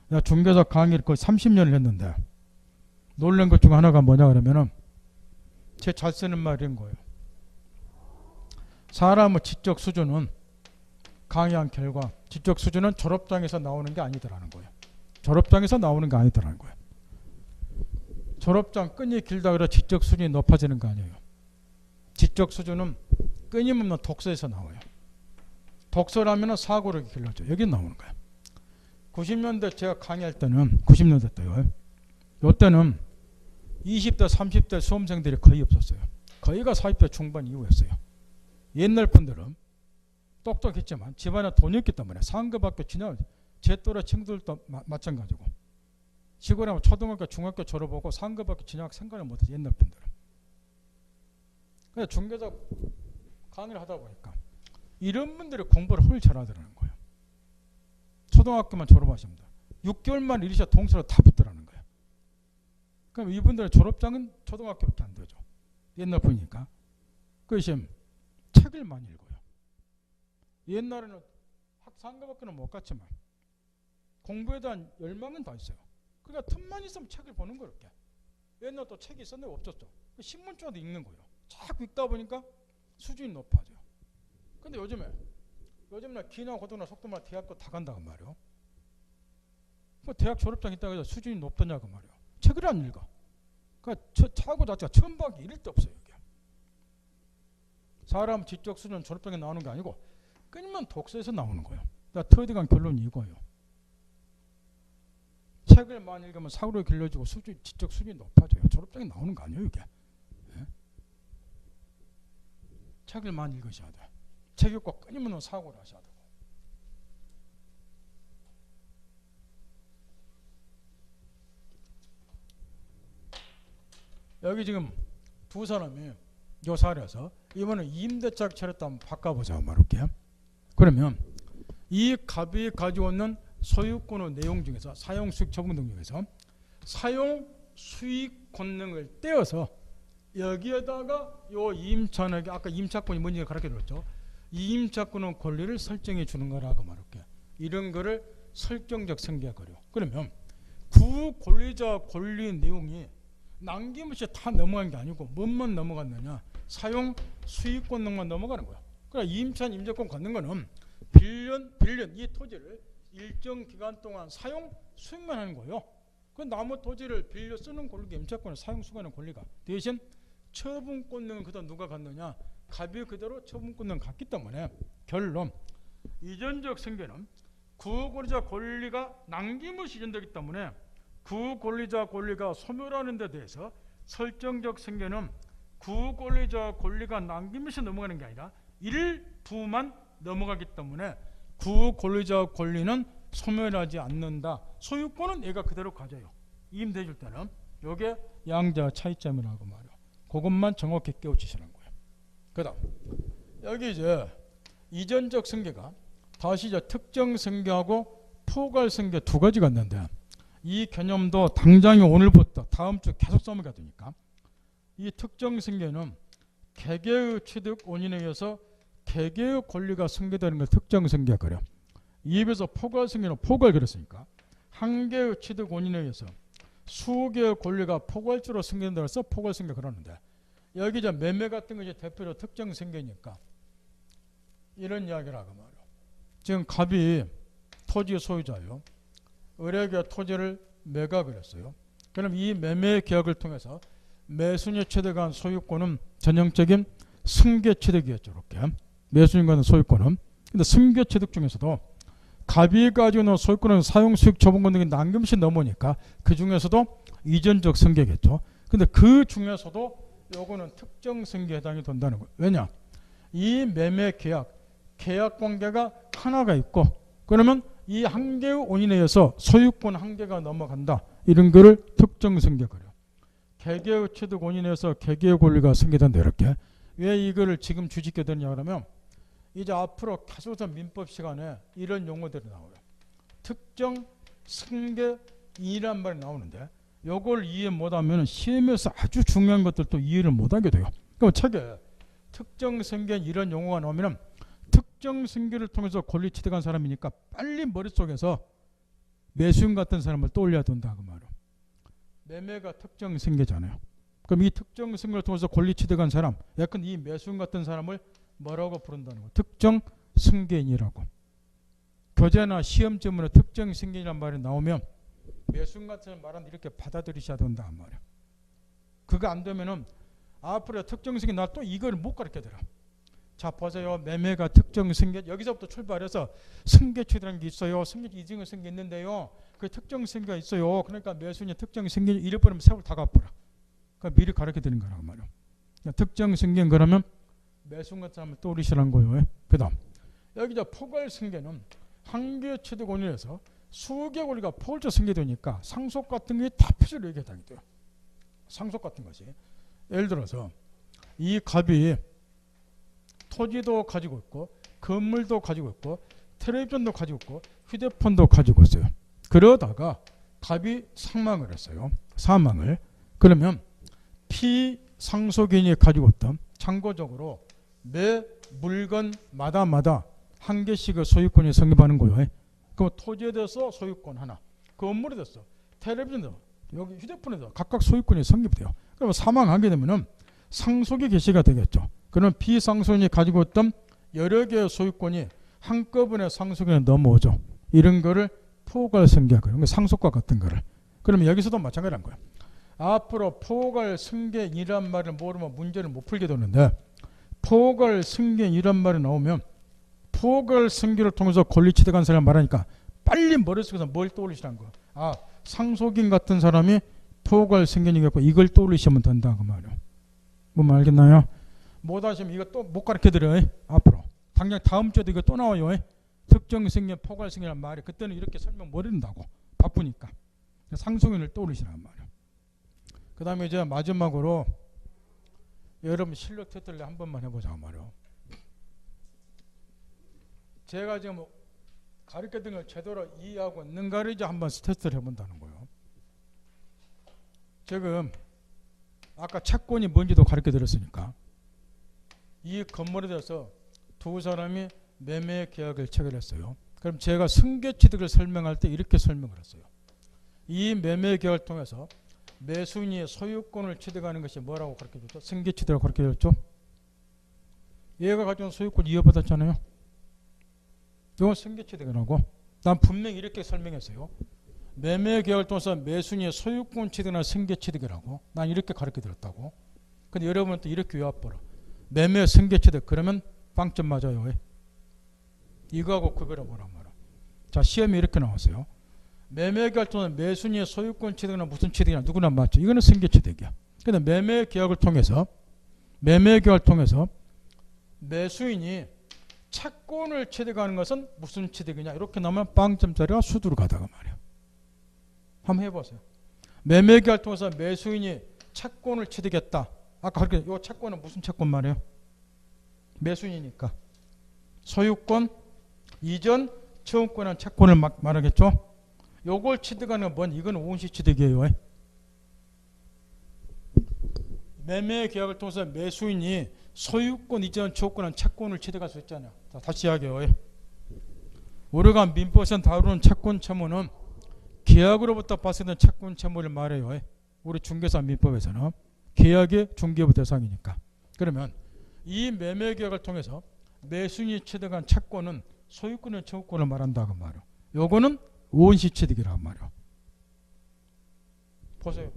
내가 중개사 강의를 거의 30년을 했는데 놀란 것 중 하나가 뭐냐 그러면은 제 잘 쓰는 말인 거예요. 사람의 지적 수준은 강의한 결과 지적 수준은 졸업장에서 나오는 게 아니더라는 거예요. 졸업장에서 나오는 게 아니더라는 거예요. 졸업장 끈이 길다 그래 지적 수준이 높아지는 거 아니에요. 지적 수준은 끊임없는 독서에서 나와요. 독서라면 사고력이 길러져. 여기 나오는 거예요. 90년대 제가 강의할 때는 90년대 때요. 이때는 20대 30대 수험생들이 거의 없었어요. 거의가 40대 중반 이후였어요. 옛날 분들은 똑똑했지만 집안에 돈이 없기 때문에 상급학교 지나 제 또래 친구들도 마찬가지고 시골에 하면 초등학교 중학교 졸업하고 상급학교 진학 생각을 못해요. 옛날 분들은. 그래서 중개사 강의를 하다 보니까 이런 분들이 공부를 훨씬 잘하더라는 거예요. 초등학교만 졸업하십니다. 6개월만 일이셔 동시에 다 붙더라는 거예요. 그럼 이분들의 졸업장은 초등학교밖에 안 되죠. 옛날 분이니까. 그것이 책을 많이 읽어요. 옛날에는 상급학교는 못 갔지만 공부에 대한 열망은 다 있어요. 그러니까 틈만 있으면 책을 보는 거예요. 옛날 또 책이 있었는데 없었죠. 신문조라도 읽는 거예요. 자꾸 읽다 보니까 수준이 높아져요. 근데 요즘에 기나 고등나 속도만 대학교 다 간다고 말이에요. 그 대학 졸업장 있다고 해서 수준이 높더냐고 말이에요. 책을 안 읽어. 그러니까 차고 자체가 처음 보기 이럴 데 없어요. 이게. 사람 지적 수준 졸업장에 나오는 게 아니고 끊이면 독서에서 나오는 거예요. 그러니까 터득한 결론이 이거예요. 책을 많이 읽으면 사고를 길러지고 지적 수준이 높아져요. 졸업장에 나오는 거 아니에요. 이게. 네? 책을 많이 읽으셔야 돼요. 책 읽고 끊이면 사고를 하셔야 되고. 여기 지금 두 사람이 요 사례에서 이번에 임대차를 차렸다 한번 바꿔보자 말할게요. 그러면 이 갑이 가지고 있는 소유권의 내용 중에서 사용 수익 처분 등 중에서 사용 수익 권능을 떼어서 여기에다가 요 임차인에게 아까 임차권이 뭔지 가르쳐 드렸죠. 이 임차권의 권리를 설정해 주는 거라고 말할게요. 이런 거를 설정적 승계거려. 그러면 구 권리자 권리 내용이 남김없이 다 넘어간 게 아니고 뭐만 넘어갔느냐, 사용 수익 권능만 넘어가는 거야. 그러니까 임차인 임대권 갖는 거는 빌린 이 토지를 일정 기간 동안 사용 수익만 하는 거예요. 그 나무 토지를 빌려 쓰는 권리가 임차권을 사용 수익하는 권리가, 대신 처분 권능은 그다음 누가 갖느냐, 갑이 그대로 처분 권능 갖기 때문에 결론 이전적 승계는 구 권리자 권리가 남김없이 이전되기 때문에 구 권리자 권리가 소멸하는 데 대해서 설정적 승계는 구 권리자 권리가 남김없이 넘어가는 게 아니라 일부만 넘어가기 때문에 구 권리자 권리는 소멸하지 않는다. 소유권은 얘가 그대로 가져요. 임대줄 때는 요게 양자 차이점이라고 말이요. 그것만 정확히 깨우치시는 거예요. 그다음 여기 이제 이전적 승계가 다시 이제 특정 승계하고 포괄 승계 두 가지가 있는데 이 개념도 당장에 오늘부터 다음 주 계속 써먹게 되니까 이 특정 승계는 개개의 취득 원인에 의해서 개개의 권리가 승계되는 걸 특정 승계 그려. 이입에서 포괄 승계는 포괄 그랬으니까 한 개의 취득 원인에 의해서 수개의 권리가 포괄적으로 승계된다고 해서 포괄 승계 그러는데 여기 이제 매매 같은 것이 대표로 특정 승계니까 이런 이야기라고 말이야. 지금 갑이 토지 소유자예요. 을에게 토지를 매각을 했어요. 그럼 이 매매 계약을 통해서 매수인이 취득한 소유권은 전형적인 승계 취득이었죠. 이렇게 매수인과는 소유권은. 근데 승계 취득 중에서도 갑이 가지고 있는 소유권은 사용 수익 처분 권능이 남김없이 넘으니까 그 중에서도 이전적 승계겠죠. 근데 그 중에서도 요거는 특정 승계에 해당이 된다는 거예요. 왜냐? 이 매매 계약 관계가 하나가 있고 그러면 이 한 개의 원인에 의해서 소유권 한 개가 넘어간다. 이런 거를 특정 승계 그려. 개개의 취득 원인에 의해서 개개의 권리가 승계된다. 이렇게. 왜 이거를 지금 주짓게 되느냐 그러면 이제 앞으로 계속해서 민법 시간에 이런 용어들이 나와요. 특정 승계이란 말이 나오는데 요걸 이해 못하면 시험에서 아주 중요한 것들도 이해를 못하게 돼요. 그럼 책에 특정 승계 이런 용어가 나오면 특정 승계를 통해서 권리 취득한 사람이니까 빨리 머릿속에서 매수인 같은 사람을 떠올려야 된다 그 말이에요. 매매가 특정 승계잖아요. 그럼 이 특정 승계를 통해서 권리 취득한 사람, 약간 이 매수인 같은 사람을 뭐라고 부른다는 거예요? 특정 승계인이라고. 교재나 시험점으로 특정 승계인이라는 말이 나오면 매수인 같은 말은 이렇게 받아들이셔야 된다 그 말이에요. 그거 안 되면은 앞으로 특정 승계 나 또 이걸 못 가르쳐드려. 자 보세요. 매매가 특정 승계 여기서부터 출발해서 승계 취득이라는 게 있어요. 승계 이중의 승계 있는데요. 그 특정 승계가 있어요. 그러니까 매수인이 특정 승계 잃어버리면 세월 다 갚아라. 그러니까 미리 가르쳐드리는 거라고 말이에요. 특정 승계는 그러면 매수인 같은 사람을 떠올리시라는 거예요. 그 다음 여기 이제 포괄 승계는 한 개의 취득 원인에서 수개 권리가 포괄적 승계되니까 상속 같은 게 다 표시로 얘기하게 돼요. 상속 같은 것이 예를 들어서 이 갑이 토지도 가지고 있고 건물도 가지고 있고 텔레비전도 가지고 있고 휴대폰도 가지고 있어요. 그러다가 갑이 사망을 했어요. 사망을. 그러면 피상속인이 가지고 있던 참고적으로 매 물건마다 한 개씩의 소유권이 성립하는 거예요. 그럼 토지에 대해서 소유권 하나, 건물에 대해서 텔레비전도 여기 휴대폰에 대해서 각각 소유권이 성립돼요. 그러면 사망하게 되면은 상속이 개시가 되겠죠. 그러면 비상속인이 가지고 있던 여러 개의 소유권이 한꺼번에 상속인에 넘어오죠. 이런 거를 포괄 승계하고 상속과 같은 거를. 그러면 여기서도 마찬가지란 거예요. 앞으로 포괄 승계이란 말을 모르면 문제를 못 풀게 되는데 포괄 승계이란 말이 나오면 포괄 승계를 통해서 권리 취득한 사람 말하니까 빨리 머릿속에서 뭘 떠올리시라는 거예요. 아, 상속인 같은 사람이 포괄 승계이겠고 이걸 떠올리시면 된다 그 말이에요. 뭐 알겠나요? 못하시면 이거 또 못 가르쳐드려요. 앞으로 당장 다음 주에도 이거 또 나와요. 특정 승계 포괄 승계란 말이 그때는 이렇게 설명 못 해준다고 바쁘니까 상속인을 떠올리시란 말이에요. 그 다음에 이제 마지막으로 여러분 실력 테스트를 한 번만 해보자 말이요. 제가 지금 가르쳤던 걸 제대로 이해하고 있는가를 이제 한번 테스트를 해본다는 거예요. 지금 아까 채권이 뭔지도 가르쳐 드렸으니까 이 건물에 대해서 두 사람이 매매 계약을 체결했어요. 그럼 제가 승계취득을 설명할 때 이렇게 설명을 했어요. 이 매매 계약을 통해서 매수인이 소유권을 취득하는 것이 뭐라고 가르쳐줬죠? 승계취득이라고 가르쳐줬죠. 얘가 가지고 소유권 이어받았잖아요. 이건 승계취득이라고. 난 분명히 이렇게 설명했어요. 매매 계약을 통해서 매수인이 소유권 취득이나 승계취득이라고. 난 이렇게 가르쳐드렸다고. 근데 여러분은 또 이렇게 외워버려. 매매 승계취득 그러면 빵점 맞아요. 왜? 이거하고 구별해보란 말이야. 자, 시험이 이렇게 나왔어요. 매매 계약을 통해서 매수인이 소유권 취득이나 무슨 취득이나 누구나 맞죠. 이거는 승계취득이야. 근데 매매 계약을 통해서 매수인이 채권을 취득하는 것은 무슨 취득이냐 이렇게 나오면 빵점짜리가 수두로 가다가 말이야. 한번 해보세요. 매매 계약을 통해서 매수인이 채권을 취득했다. 아까 그렇게 이 채권은 무슨 채권 말이에요? 매수인이니까 소유권, 이전, 처음권한 채권을 말하겠죠. 요걸 취득하는 건 뭔? 이건 오은시 취득이에요. 매매 계약을 통해서 매수인이 소유권, 이전, 처음권한 채권을 취득할 수 있잖아요. 자, 다시 이야기해요. 우리가 민법에서 다루는 채권 채무는 계약으로부터 발생된 채권 채무를 말해요. 우리 중개사 민법에서는 계약의 중개부 대상이니까. 그러면 이 매매 계약을 통해서 매수인이 취득한 채권은 소유권의 처우권을 말한다고 말이에요. 요거는 오은시 취득이라고 말이에요. 보세요.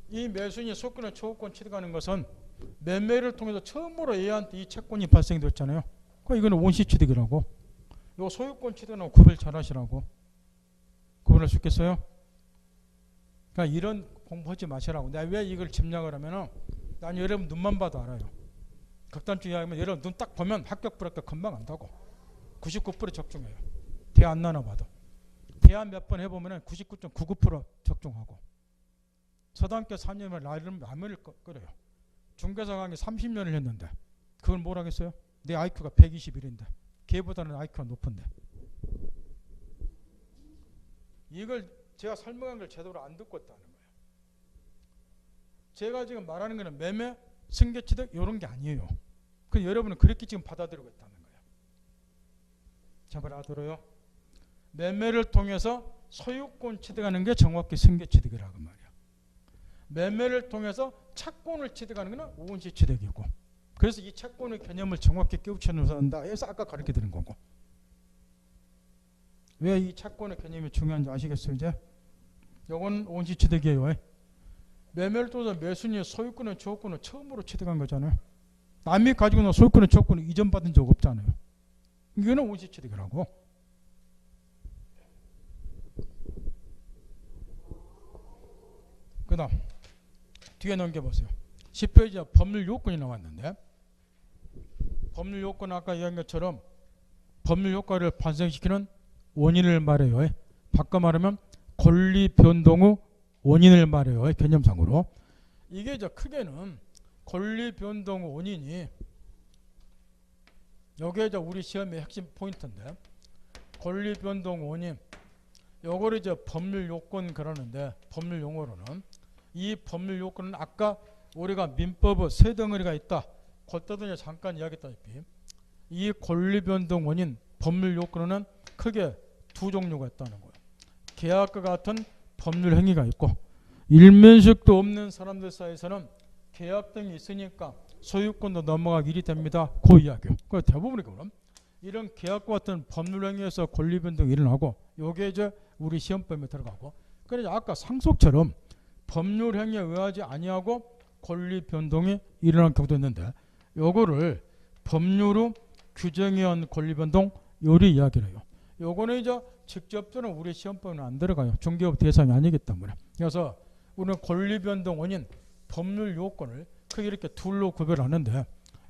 이 매수인이 소유권의 처우권 취득하는 것은 매매를 통해서 처음으로 얘한테 이 채권이 발생됐잖아요. 그러니까 이거는 오은시 취득이라고. 요 소유권 취득은 구별 잘 하시라고. 구분할 수 있겠어요? 그러니까 이런 공부하지 마시라고. 내가 왜 이걸 집약을 하면은 난 여러분 눈만 봐도 알아요. 극단주의 하면 여러분 눈 딱 보면 합격 불합격 금방 안다고. 99% 적중해요. 대안 안 나눠봐도. 대안 몇 번 해보면 99.99% 적중하고. 서당교 4년을 라면을 끓여요. 중개사 강의 30년을 했는데 그걸 뭘 하겠어요? 내 IQ가 121인데 걔보다는 IQ가 높은데. 이걸 제가 설명한 걸 제대로 안 듣고 있다는 거예요. 제가 지금 말하는 거는 매매, 승계취득 이런 게 아니에요. 근데 여러분은 그렇게 지금 받아들이고 있다는 거예요. 잘 알아들어요? 매매를 통해서 소유권 취득하는 게 정확히 승계취득이라고 말이에요. 매매를 통해서 채권을 취득하는 것은 오은시 취득이고. 그래서 이 채권의 개념을 정확히 깨우쳐놓는다 해서 아까 가르쳐 드린 거고. 왜 이 채권의 개념이 중요한지 아시겠어요? 이제 이건 오은시 취득이에요. 매매를 통해서 매수인이 소유권의 저권을 처음으로 취득한 거잖아요. 남이 가지고 있는 소유권의 저권을 이전받은 적 없잖아요. 이거는 오은시 취득이라고. 그 다음 뒤에 넘겨보세요. 10페이지에 법률 요건이 나왔는데 법률 요건 아까 이야기한 것처럼 법률 효과를 발생시키는 원인을 말해요. 바꿔 말하면 권리 변동 후 원인을 말해요. 개념상으로. 이게 이제 크게는 권리 변동 후 원인이 여기에 이제 우리 시험의 핵심 포인트인데 권리 변동 원인 요거를 이제 법률 요건 그러는데 법률 용어로는 이 법률 요건은 아까 우리가 민법의 세 덩어리가 있다. 그때도 이제 잠깐 이야기했다시피 이 권리 변동 원인 법률 요건은 크게 두 종류가 있다는 거예요. 계약과 같은 법률 행위가 있고 일면식도 없는 사람들 사이에서는 계약 등이 있으니까 소유권도 넘어가기 일이 됩니다. 그 이야기예요. 그 대부분이 그럼 이런 계약과 같은 법률 행위에서 권리 변동이 일어나고 요게 이제 우리 시험법에 들어가고 그래서 아까 상속처럼 법률 행위에 의하지 아니하고 권리 변동이 일어난 경우도 있는데 요거를 법률로 규정해온 권리 변동 요리 이야기를 해요. 요거는 이제 직접적으로 우리 시험법에는 안 들어가요. 중개법 대상이 아니기 때문에. 그래서 우리는 권리 변동 원인 법률 요건을 크게 이렇게 둘로 구별하는데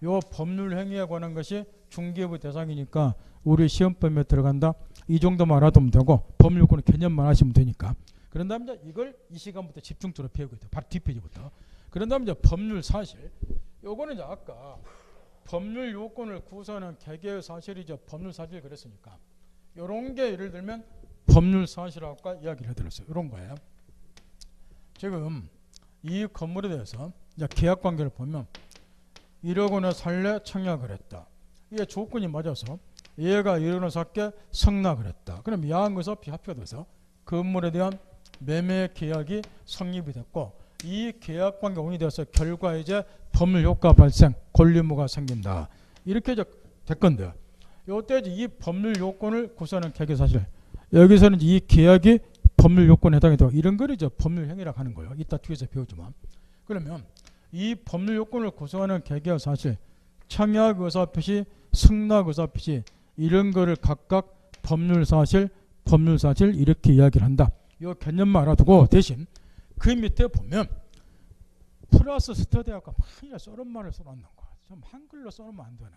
요 법률 행위에 관한 것이 중개부 대상이니까 우리 시험법에 들어간다. 이 정도만 알아두면 되고 법률 요건은 개념만 하시면 되니까. 그런 다음에 이제 이걸 이 시간부터 집중적으로 배우게 돼요. 바로 뒷페이지부터. 그런 다음에 이제 법률 사실. 요거는 이제 아까 법률 요건을 구성하는 개개의 사실이죠. 법률 사실 그랬으니까. 요런 게 예를 들면 법률 사실하고 이야기를 해드렸어요. 이런 거예요. 지금 이 건물에 대해서 이제 계약 관계를 보면 1억 원에 살래 청약을 했다. 이게 조건이 맞아서 얘가 1억 원에 살게 승낙을 했다. 그럼 양에서 비합표가 돼서 건물에 대한 매매 계약이 성립이 됐고 이 계약 관계가 운이 되어서 결과 이제 법률 효과 발생, 권리무가 생긴다. 이렇게 이제 됐건데 요때 이 법률 요건을 구성하는 계개 사실 여기서는 이 계약이 법률 요건에 해당이 되고 이런 걸 이제 법률 행위라고 하는 거예요. 이따 뒤에서 배우지만. 그러면 이 법률 요건을 구성하는 계개 사실 청약 의사 표시, 승낙 의사 표시 이런 거를 각각 법률 사실 이렇게 이야기를 한다. 이 개념만 알아두고 대신 그 밑에 보면 플러스 스터디하고 많이 써놓은 말을 써놓는 거야. 좀 한글로 써놓으면 안 되나.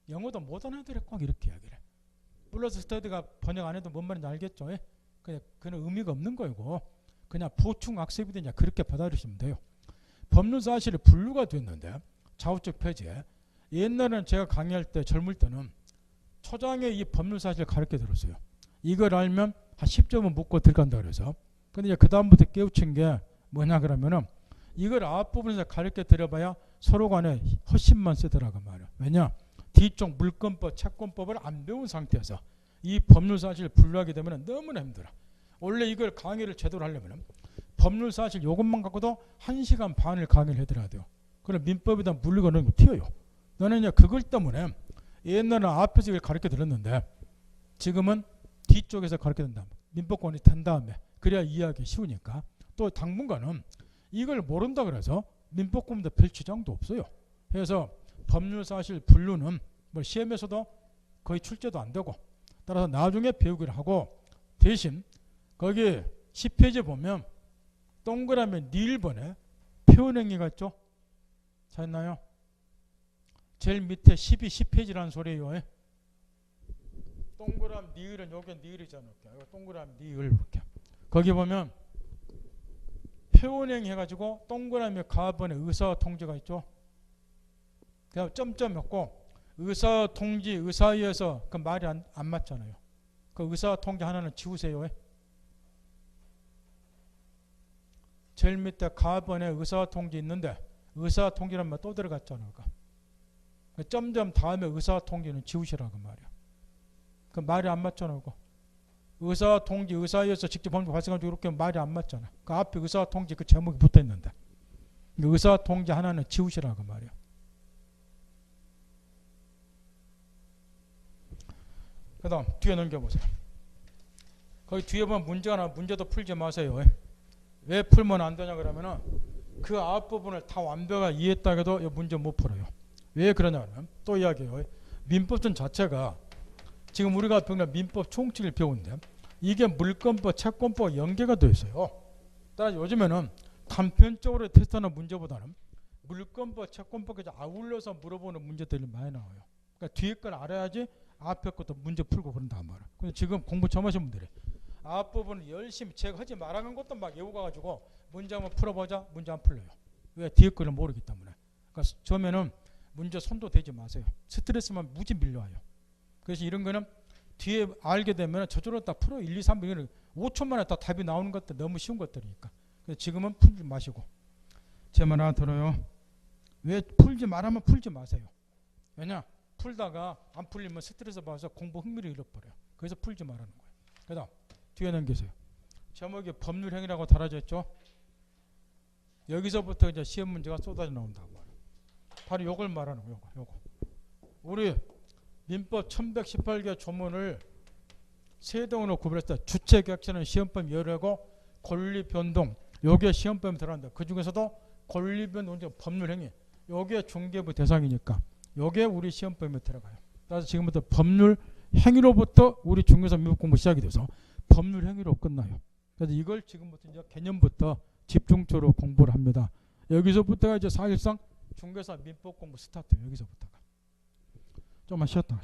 영어도 못하는 애들이 꼭 이렇게 이야기를 해. 플러스 스터디가 번역 안 해도 뭔 말인지 알겠죠? 그는 의미가 없는 거고 그냥 보충 학습이 되냐 그렇게 받아들이시면 돼요. 법률 사실이 분류가 됐는데 좌우측 페이지에 옛날에는 제가 강의할 때 젊을 때는 초장에 이 법률 사실을 가르쳐 들었어요. 이걸 알면 한 10점은 묻고 들어간다 그래서. 근데 이제 그 다음부터 깨우친 게 뭐냐 그러면은 이걸 앞부분에서 가르쳐 드려봐야 서로 간에 헛심만 쓰더라고 말이야. 왜냐? 뒤쪽 물권법, 채권법을 안 배운 상태에서 이 법률 사실을 분류하게 되면 너무나 힘들어. 원래 이걸 강의를 제대로 하려면 법률 사실 이것만 갖고도 1시간 반을 강의를 해드려야 돼요. 그럼 민법에다 물리고 넣는 거 튀어요. 너는 이제 그걸 때문에 옛날에는 앞에서 이걸 가르쳐 드렸는데 지금은 뒤쪽에서 가르쳐 든다. 민법권이 된 다음에 그래야 이해하기 쉬우니까. 또 당분간은 이걸 모른다 그래서 민법권도 별 지장도 없어요. 그래서 법률 사실 분류는 뭐 시험에서도 거의 출제도 안 되고 따라서 나중에 배우기를 하고 대신 거기 10페이지에 보면 동그라미 네 1번에 표현행위가 있죠. 찾나요? 제일 밑에 12, 10페이지라는 소리예요. 동그라미 니을은 요게 니을이잖아. 동그라미 니을 이렇게. 거기 보면 표현행 해가지고 동그라미 가번에 의사통지가 있죠. 그냥 점점했고 의사통지 의사위에서 그 말이 안 맞잖아요. 그 의사통지 하나는 지우세요. 제일 밑에 가번에 의사통지 있는데 의사통지란 말 또 들어갔잖아요. 그 점점 다음에 의사통지는 지우시라고 말이야. 그 말이 안 맞잖아. 그거. 의사통지 의사위에서 직접 법률 발생하고 이렇게 말이 안 맞잖아. 그 앞에 의사통지 그 제목이 붙어있는데 의사통지 하나는 지우시라고 말이야. 그 다음 뒤에 넘겨보세요. 거기 뒤에 보면 문제가 나와. 문제도 풀지 마세요. 왜 풀면 안 되냐 그러면은 그 앞부분을 다 완벽하게 이해했다 해도 이 문제 못 풀어요. 왜 그러냐 그러면 또 이야기해요. 민법전 자체가 지금 우리가 배우는 민법 총칙을 배우는데 이게 물권법, 채권법 연계가 되어 있어요. 따라서 요즘에는 단편적으로 테스트하는 문제보다는 물권법, 채권법까지 아울러서 물어보는 문제들이 많이 나와요. 그러니까 뒤에 걸 알아야지 앞에 것도 문제 풀고 그런단 말이에요. 근데 지금 공부 처음 하신 분들이 앞부분을 열심히 제가 하지 말아간 것도 막 외워가지고 문제 한번 풀어보자. 문제 안 풀려요. 왜? 뒤에 거를 모르기 때문에. 그러니까 처음에는 문제 손도 대지 마세요. 스트레스만 무지 밀려와요. 그래서 이런 거는 뒤에 알게 되면 저절로 딱 풀어. 1, 2, 3, 4, 5초 만에 다 답이 나오는 것들 너무 쉬운 것들이니까. 그래서 지금은 풀지 마시고. 제 말 하나 들어요. 왜 풀지 말하면 풀지 마세요. 왜냐? 풀다가 안 풀리면 스트레스 받아서 공부 흥미를 잃어버려요. 그래서 풀지 말라는 거예요. 그 다음 뒤에 넘기세요. 제목이 법률행위라고 달아져 있죠. 여기서부터 이제 시험 문제가 쏟아져 나온다고 말해요. 바로 요걸 말하는 거예요. 요거. 우리 민법 1118개 조문을 세 등으로 구별했을 때 주체격차는 시험범위 열애고 권리변동 요게 시험범위 들어간다. 그 중에서도 권리변동 법률행위 요게 중개부 대상이니까 요게 우리 시험범위에 들어가요. 따라서 지금부터 법률행위로부터 우리 중개사 민법 공부 시작이 돼서 법률행위로 끝나요. 그래서 이걸 지금부터 이제 개념부터 집중적으로 공부를 합니다. 여기서부터가 이제 사실상 중개사 민법 공부 스타트예요. 여기서부터가. 좀만 쉬었다.